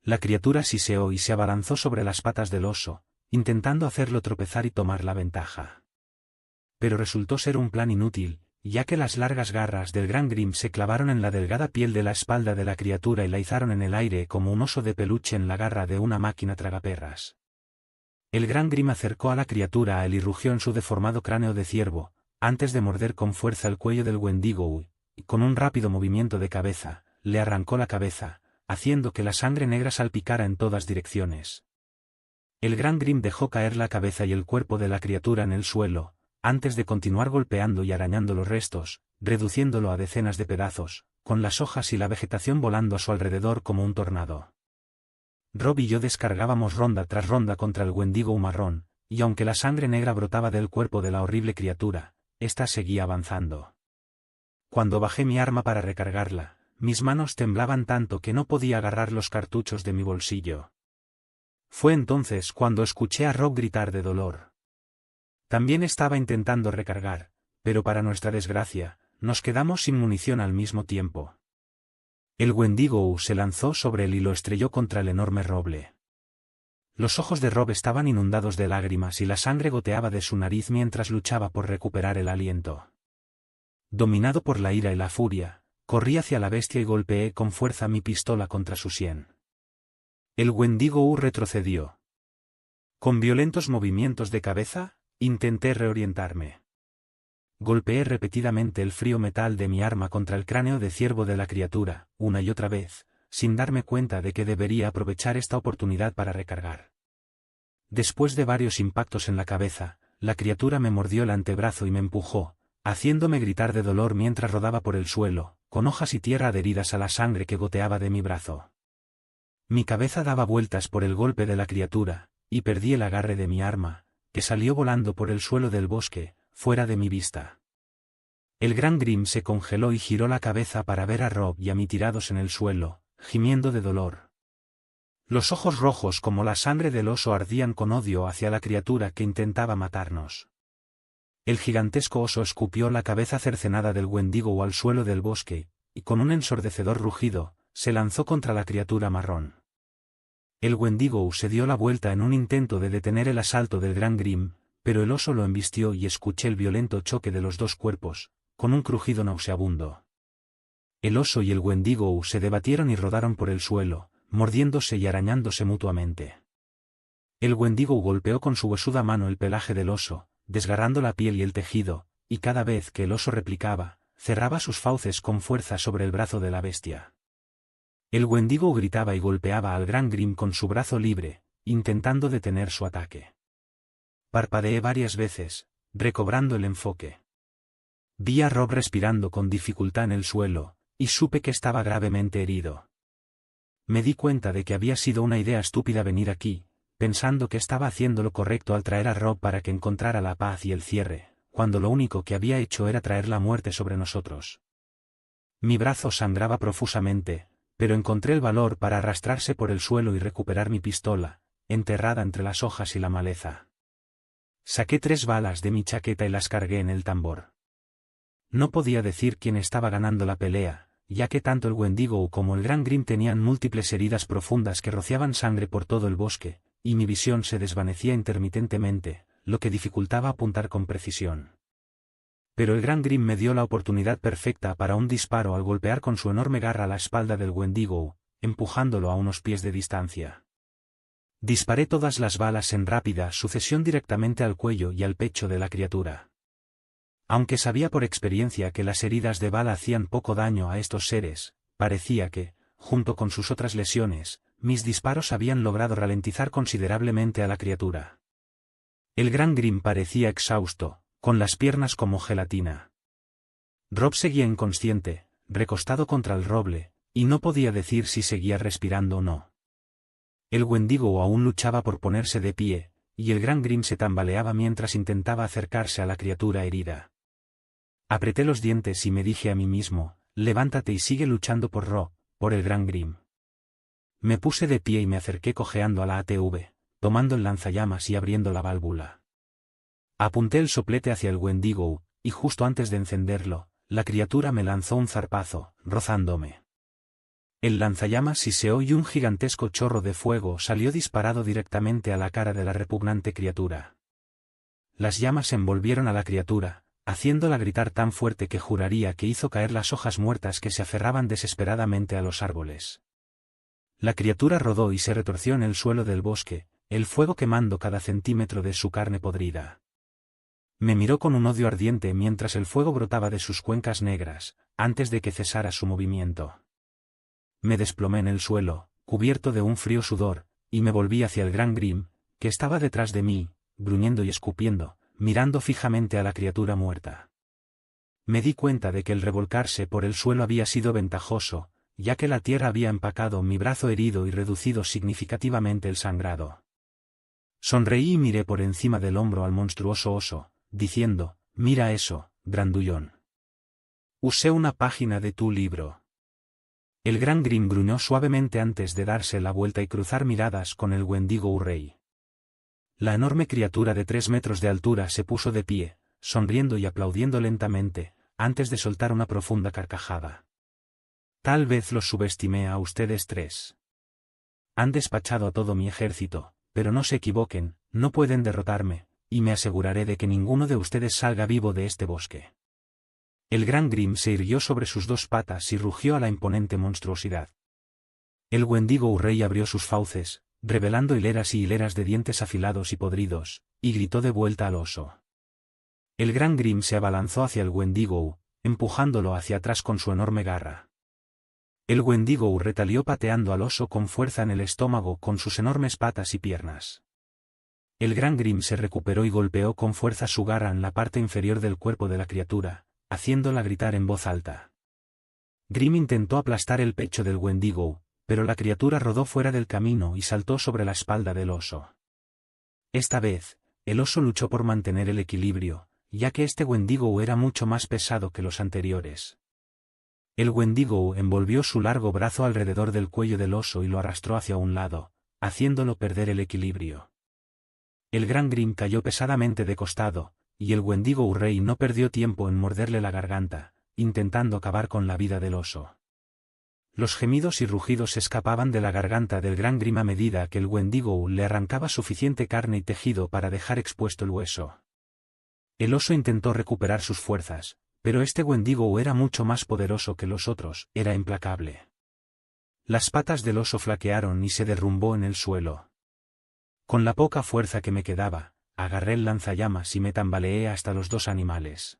La criatura siseó y se abalanzó sobre las patas del oso, intentando hacerlo tropezar y tomar la ventaja. Pero resultó ser un plan inútil, ya que las largas garras del Gran Grim se clavaron en la delgada piel de la espalda de la criatura y la izaron en el aire como un oso de peluche en la garra de una máquina tragaperras. El Gran Grim acercó a la criatura a él y rugió en su deformado cráneo de ciervo, antes de morder con fuerza el cuello del Wendigo y, con un rápido movimiento de cabeza, le arrancó la cabeza, haciendo que la sangre negra salpicara en todas direcciones. El Gran Grim dejó caer la cabeza y el cuerpo de la criatura en el suelo, antes de continuar golpeando y arañando los restos, reduciéndolo a decenas de pedazos, con las hojas y la vegetación volando a su alrededor como un tornado. Rob y yo descargábamos ronda tras ronda contra el Wendigo marrón, y aunque la sangre negra brotaba del cuerpo de la horrible criatura, ésta seguía avanzando. Cuando bajé mi arma para recargarla, mis manos temblaban tanto que no podía agarrar los cartuchos de mi bolsillo. Fue entonces cuando escuché a Rob gritar de dolor. También estaba intentando recargar, pero para nuestra desgracia, nos quedamos sin munición al mismo tiempo. El Wendigo se lanzó sobre él y lo estrelló contra el enorme roble. Los ojos de Rob estaban inundados de lágrimas y la sangre goteaba de su nariz mientras luchaba por recuperar el aliento. Dominado por la ira y la furia, corrí hacia la bestia y golpeé con fuerza mi pistola contra su sien. El Wendigo retrocedió. Con violentos movimientos de cabeza, intenté reorientarme. Golpeé repetidamente el frío metal de mi arma contra el cráneo de ciervo de la criatura, una y otra vez, sin darme cuenta de que debería aprovechar esta oportunidad para recargar. Después de varios impactos en la cabeza, la criatura me mordió el antebrazo y me empujó, haciéndome gritar de dolor mientras rodaba por el suelo, con hojas y tierra adheridas a la sangre que goteaba de mi brazo. Mi cabeza daba vueltas por el golpe de la criatura, y perdí el agarre de mi arma, que salió volando por el suelo del bosque, fuera de mi vista. El Gran Grim se congeló y giró la cabeza para ver a Rob y a mí tirados en el suelo, gimiendo de dolor. Los ojos rojos como la sangre del oso ardían con odio hacia la criatura que intentaba matarnos. El gigantesco oso escupió la cabeza cercenada del Wendigo al suelo del bosque, y con un ensordecedor rugido, se lanzó contra la criatura marrón. El Wendigo se dio la vuelta en un intento de detener el asalto del Gran Grim, pero el oso lo embistió y escuché el violento choque de los dos cuerpos, con un crujido nauseabundo. El oso y el Wendigo se debatieron y rodaron por el suelo, mordiéndose y arañándose mutuamente. El Wendigo golpeó con su huesuda mano el pelaje del oso, desgarrando la piel y el tejido, y cada vez que el oso replicaba, cerraba sus fauces con fuerza sobre el brazo de la bestia. El Wendigo gritaba y golpeaba al Gran Grim con su brazo libre, intentando detener su ataque. Parpadeé varias veces, recobrando el enfoque. Vi a Rob respirando con dificultad en el suelo, y supe que estaba gravemente herido. Me di cuenta de que había sido una idea estúpida venir aquí, pensando que estaba haciendo lo correcto al traer a Rob para que encontrara la paz y el cierre, cuando lo único que había hecho era traer la muerte sobre nosotros. Mi brazo sangraba profusamente, pero encontré el valor para arrastrarse por el suelo y recuperar mi pistola, enterrada entre las hojas y la maleza. Saqué 3 balas de mi chaqueta y las cargué en el tambor. No podía decir quién estaba ganando la pelea, ya que tanto el Wendigo como el Gran Grim tenían múltiples heridas profundas que rociaban sangre por todo el bosque, y mi visión se desvanecía intermitentemente, lo que dificultaba apuntar con precisión. Pero el Gran Grim me dio la oportunidad perfecta para un disparo al golpear con su enorme garra la espalda del Wendigo, empujándolo a unos pies de distancia. Disparé todas las balas en rápida sucesión directamente al cuello y al pecho de la criatura. Aunque sabía por experiencia que las heridas de bala hacían poco daño a estos seres, parecía que, junto con sus otras lesiones, mis disparos habían logrado ralentizar considerablemente a la criatura. El Gran Grim parecía exhausto, con las piernas como gelatina. Rob seguía inconsciente, recostado contra el roble, y no podía decir si seguía respirando o no. El Wendigo aún luchaba por ponerse de pie, y el Gran Grim se tambaleaba mientras intentaba acercarse a la criatura herida. Apreté los dientes y me dije a mí mismo, levántate y sigue luchando por Rob, por el Gran Grim. Me puse de pie y me acerqué cojeando a la ATV, tomando el lanzallamas y abriendo la válvula. Apunté el soplete hacia el Wendigo, y justo antes de encenderlo, la criatura me lanzó un zarpazo, rozándome. El lanzallamas siseó y un gigantesco chorro de fuego salió disparado directamente a la cara de la repugnante criatura. Las llamas envolvieron a la criatura, haciéndola gritar tan fuerte que juraría que hizo caer las hojas muertas que se aferraban desesperadamente a los árboles. La criatura rodó y se retorció en el suelo del bosque, el fuego quemando cada centímetro de su carne podrida. Me miró con un odio ardiente mientras el fuego brotaba de sus cuencas negras, antes de que cesara su movimiento. Me desplomé en el suelo, cubierto de un frío sudor, y me volví hacia el Gran Grim, que estaba detrás de mí, gruñendo y escupiendo, mirando fijamente a la criatura muerta. Me di cuenta de que el revolcarse por el suelo había sido ventajoso, ya que la tierra había empacado mi brazo herido y reducido significativamente el sangrado. Sonreí y miré por encima del hombro al monstruoso oso, diciendo, mira eso, grandullón. Usé una página de tu libro. El Gran Grim gruñó suavemente antes de darse la vuelta y cruzar miradas con el Wendigo Urrey. La enorme criatura de 3 metros de altura se puso de pie, sonriendo y aplaudiendo lentamente, antes de soltar una profunda carcajada. Tal vez los subestimé a ustedes 3. Han despachado a todo mi ejército, pero no se equivoquen, no pueden derrotarme, y me aseguraré de que ninguno de ustedes salga vivo de este bosque. El Gran Grim se irguió sobre sus 2 patas y rugió a la imponente monstruosidad. El Wendigo Urrey abrió sus fauces, revelando hileras y hileras de dientes afilados y podridos, y gritó de vuelta al oso. El Gran Grim se abalanzó hacia el Wendigo, empujándolo hacia atrás con su enorme garra. El Wendigo retalió pateando al oso con fuerza en el estómago con sus enormes patas y piernas. El Gran Grim se recuperó y golpeó con fuerza su garra en la parte inferior del cuerpo de la criatura, haciéndola gritar en voz alta. Grim intentó aplastar el pecho del Wendigo, pero la criatura rodó fuera del camino y saltó sobre la espalda del oso. Esta vez, el oso luchó por mantener el equilibrio, ya que este Wendigo era mucho más pesado que los anteriores. El Wendigo envolvió su largo brazo alrededor del cuello del oso y lo arrastró hacia un lado, haciéndolo perder el equilibrio. El Gran Grim cayó pesadamente de costado, y el Wendigo Urrey no perdió tiempo en morderle la garganta, intentando acabar con la vida del oso. Los gemidos y rugidos escapaban de la garganta del Gran Grim a medida que el Wendigo le arrancaba suficiente carne y tejido para dejar expuesto el hueso. El oso intentó recuperar sus fuerzas, pero este Wendigo era mucho más poderoso que los otros, era implacable. Las patas del oso flaquearon y se derrumbó en el suelo. Con la poca fuerza que me quedaba, agarré el lanzallamas y me tambaleé hasta los 2 animales.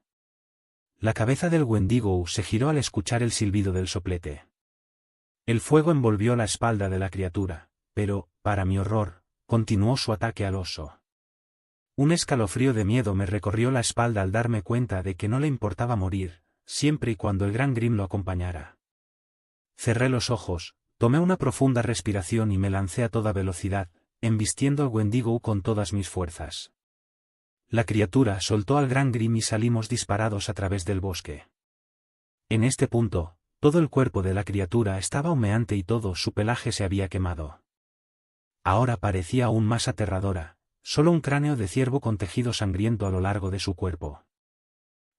La cabeza del Wendigo se giró al escuchar el silbido del soplete. El fuego envolvió la espalda de la criatura, pero, para mi horror, continuó su ataque al oso. Un escalofrío de miedo me recorrió la espalda al darme cuenta de que no le importaba morir, siempre y cuando el Gran Grim lo acompañara. Cerré los ojos, tomé una profunda respiración y me lancé a toda velocidad, embistiendo al Wendigo con todas mis fuerzas. La criatura soltó al Gran Grim y salimos disparados a través del bosque. En este punto, todo el cuerpo de la criatura estaba humeante y todo su pelaje se había quemado. Ahora parecía aún más aterradora, solo un cráneo de ciervo con tejido sangriento a lo largo de su cuerpo.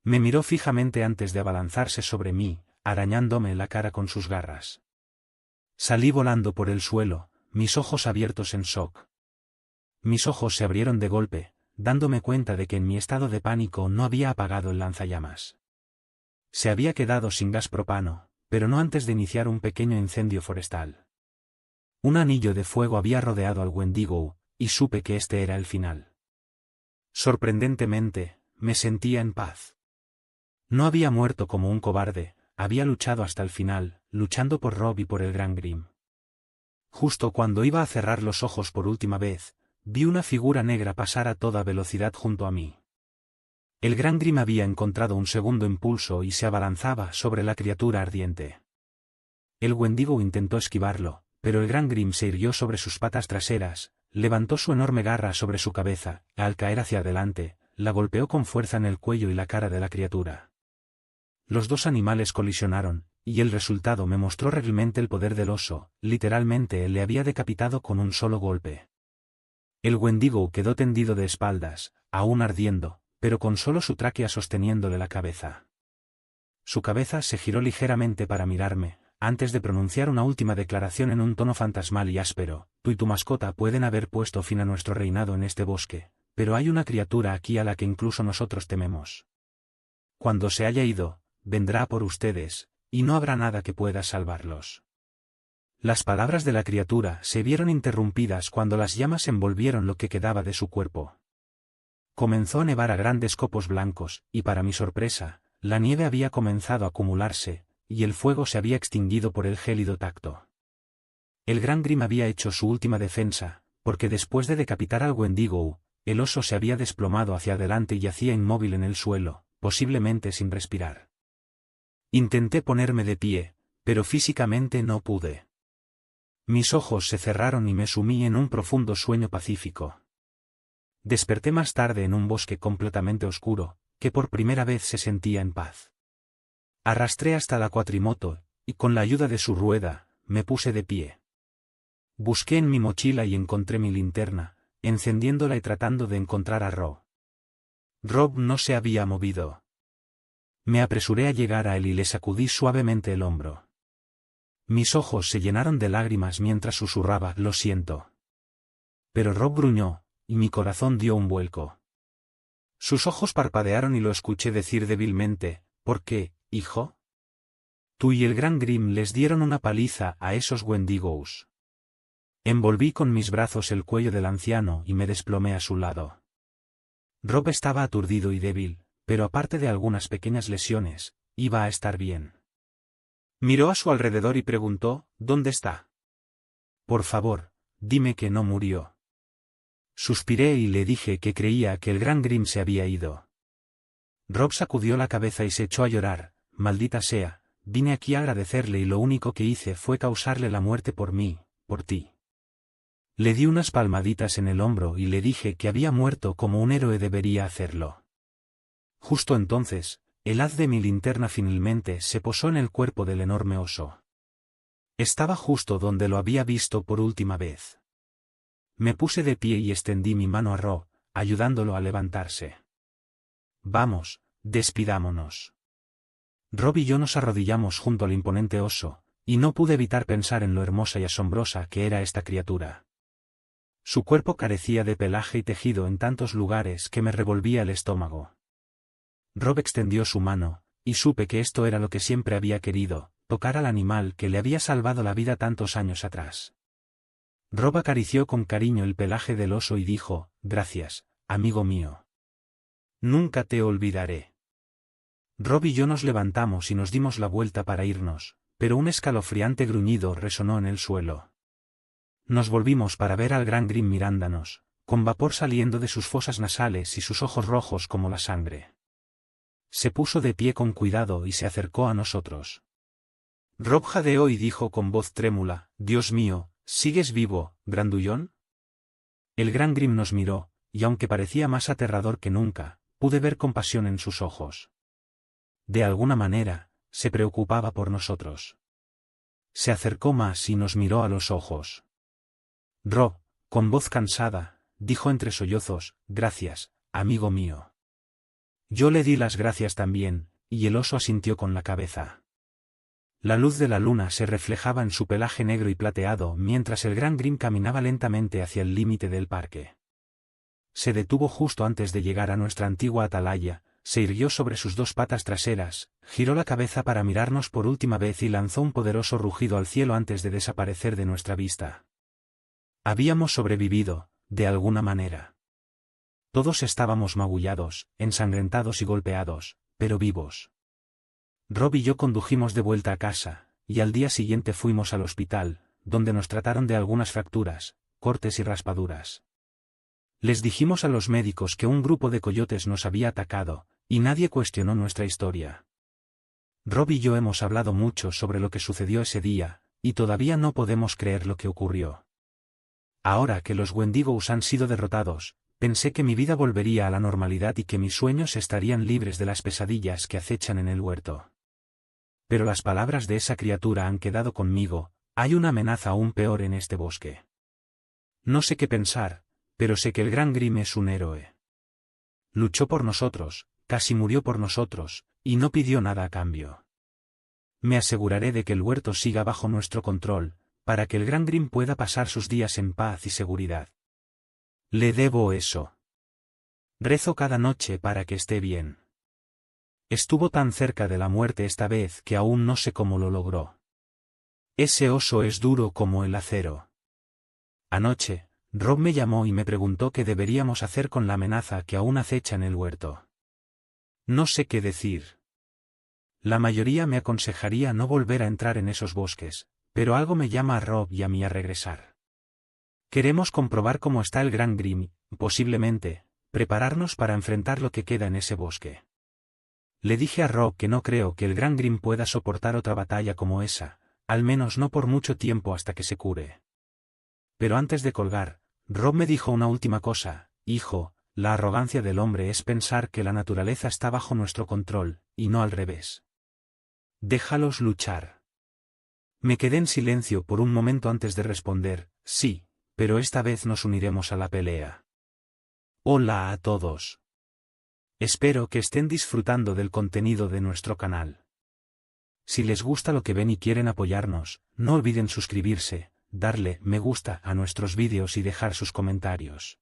Me miró fijamente antes de abalanzarse sobre mí, arañándome la cara con sus garras. Salí volando por el suelo, mis ojos abiertos en shock. Mis ojos se abrieron de golpe, dándome cuenta de que en mi estado de pánico no había apagado el lanzallamas. Se había quedado sin gas propano, pero no antes de iniciar un pequeño incendio forestal. Un anillo de fuego había rodeado al Wendigo, y supe que este era el final. Sorprendentemente, me sentía en paz. No había muerto como un cobarde, había luchado hasta el final, luchando por Rob y por el Gran Grim. Justo cuando iba a cerrar los ojos por última vez, vi una figura negra pasar a toda velocidad junto a mí. El Gran Grim había encontrado un segundo impulso y se abalanzaba sobre la criatura ardiente. El Wendigo intentó esquivarlo, pero el Gran Grim se irguió sobre sus patas traseras, levantó su enorme garra sobre su cabeza, y al caer hacia adelante, la golpeó con fuerza en el cuello y la cara de la criatura. Los dos animales colisionaron, y el resultado me mostró realmente el poder del oso, literalmente él le había decapitado con un solo golpe. El Wendigo quedó tendido de espaldas, aún ardiendo, pero con solo su tráquea sosteniéndole la cabeza. Su cabeza se giró ligeramente para mirarme, antes de pronunciar una última declaración en un tono fantasmal y áspero: tú y tu mascota pueden haber puesto fin a nuestro reinado en este bosque, pero hay una criatura aquí a la que incluso nosotros tememos. Cuando se haya ido, vendrá por ustedes, y no habrá nada que pueda salvarlos. Las palabras de la criatura se vieron interrumpidas cuando las llamas envolvieron lo que quedaba de su cuerpo. Comenzó a nevar a grandes copos blancos, y para mi sorpresa, la nieve había comenzado a acumularse, y el fuego se había extinguido por el gélido tacto. El Gran Grim había hecho su última defensa, porque después de decapitar al Wendigo, el oso se había desplomado hacia adelante y yacía inmóvil en el suelo, posiblemente sin respirar. Intenté ponerme de pie, pero físicamente no pude. Mis ojos se cerraron y me sumí en un profundo sueño pacífico. Desperté más tarde en un bosque completamente oscuro, que por primera vez se sentía en paz. Arrastré hasta la cuatrimoto, y con la ayuda de su rueda, me puse de pie. Busqué en mi mochila y encontré mi linterna, encendiéndola y tratando de encontrar a Rob. Rob no se había movido. Me apresuré a llegar a él y le sacudí suavemente el hombro. Mis ojos se llenaron de lágrimas mientras susurraba: lo siento. Pero Rob gruñó, y mi corazón dio un vuelco. Sus ojos parpadearon y lo escuché decir débilmente: ¿por qué, hijo? Tú y el Gran Grim les dieron una paliza a esos Wendigos. Envolví con mis brazos el cuello del anciano y me desplomé a su lado. Rob estaba aturdido y débil, pero aparte de algunas pequeñas lesiones, iba a estar bien. Miró a su alrededor y preguntó: ¿dónde está? Por favor, dime que no murió. Suspiré y le dije que creía que el Gran Grim se había ido. Rob sacudió la cabeza y se echó a llorar: maldita sea, vine aquí a agradecerle y lo único que hice fue causarle la muerte por mí, por ti. Le di unas palmaditas en el hombro y le dije que había muerto como un héroe debería hacerlo. Justo entonces, el haz de mi linterna finalmente se posó en el cuerpo del enorme oso. Estaba justo donde lo había visto por última vez. Me puse de pie y extendí mi mano a Rob, ayudándolo a levantarse. Vamos, despidámonos. Rob y yo nos arrodillamos junto al imponente oso, y no pude evitar pensar en lo hermosa y asombrosa que era esta criatura. Su cuerpo carecía de pelaje y tejido en tantos lugares que me revolvía el estómago. Rob extendió su mano, y supe que esto era lo que siempre había querido: tocar al animal que le había salvado la vida tantos años atrás. Rob acarició con cariño el pelaje del oso y dijo: gracias, amigo mío. Nunca te olvidaré. Rob y yo nos levantamos y nos dimos la vuelta para irnos, pero un escalofriante gruñido resonó en el suelo. Nos volvimos para ver al gran Grim mirándonos, con vapor saliendo de sus fosas nasales y sus ojos rojos como la sangre. Se puso de pie con cuidado y se acercó a nosotros. Rob jadeó y dijo con voz trémula: «Dios mío, ¿sigues vivo, grandullón?» El gran Grim nos miró, y aunque parecía más aterrador que nunca, pude ver compasión en sus ojos. De alguna manera, se preocupaba por nosotros. Se acercó más y nos miró a los ojos. Rob, con voz cansada, dijo entre sollozos: «Gracias, amigo mío». Yo le di las gracias también, y el oso asintió con la cabeza. La luz de la luna se reflejaba en su pelaje negro y plateado mientras el gran Grim caminaba lentamente hacia el límite del parque. Se detuvo justo antes de llegar a nuestra antigua atalaya, se irguió sobre sus dos patas traseras, giró la cabeza para mirarnos por última vez y lanzó un poderoso rugido al cielo antes de desaparecer de nuestra vista. Habíamos sobrevivido, de alguna manera. Todos estábamos magullados, ensangrentados y golpeados, pero vivos. Rob y yo condujimos de vuelta a casa, y al día siguiente fuimos al hospital, donde nos trataron de algunas fracturas, cortes y raspaduras. Les dijimos a los médicos que un grupo de coyotes nos había atacado, y nadie cuestionó nuestra historia. Rob y yo hemos hablado mucho sobre lo que sucedió ese día, y todavía no podemos creer lo que ocurrió. Ahora que los Wendigos han sido derrotados, pensé que mi vida volvería a la normalidad y que mis sueños estarían libres de las pesadillas que acechan en el huerto. Pero las palabras de esa criatura han quedado conmigo: hay una amenaza aún peor en este bosque. No sé qué pensar, pero sé que el gran Grim es un héroe. Luchó por nosotros, casi murió por nosotros, y no pidió nada a cambio. Me aseguraré de que el huerto siga bajo nuestro control, para que el gran Grim pueda pasar sus días en paz y seguridad. Le debo eso. Rezo cada noche para que esté bien. Estuvo tan cerca de la muerte esta vez que aún no sé cómo lo logró. Ese oso es duro como el acero. Anoche, Rob me llamó y me preguntó qué deberíamos hacer con la amenaza que aún acecha en el huerto. No sé qué decir. La mayoría me aconsejaría no volver a entrar en esos bosques, pero algo me llama a Rob y a mí a regresar. Queremos comprobar cómo está el gran Grim, posiblemente, prepararnos para enfrentar lo que queda en ese bosque. Le dije a Rob que no creo que el gran Grim pueda soportar otra batalla como esa, al menos no por mucho tiempo hasta que se cure. Pero antes de colgar, Rob me dijo una última cosa: hijo, la arrogancia del hombre es pensar que la naturaleza está bajo nuestro control, y no al revés. Déjalos luchar. Me quedé en silencio por un momento antes de responder: sí, pero esta vez nos uniremos a la pelea. Hola a todos. Espero que estén disfrutando del contenido de nuestro canal. Si les gusta lo que ven y quieren apoyarnos, no olviden suscribirse, darle me gusta a nuestros vídeos y dejar sus comentarios.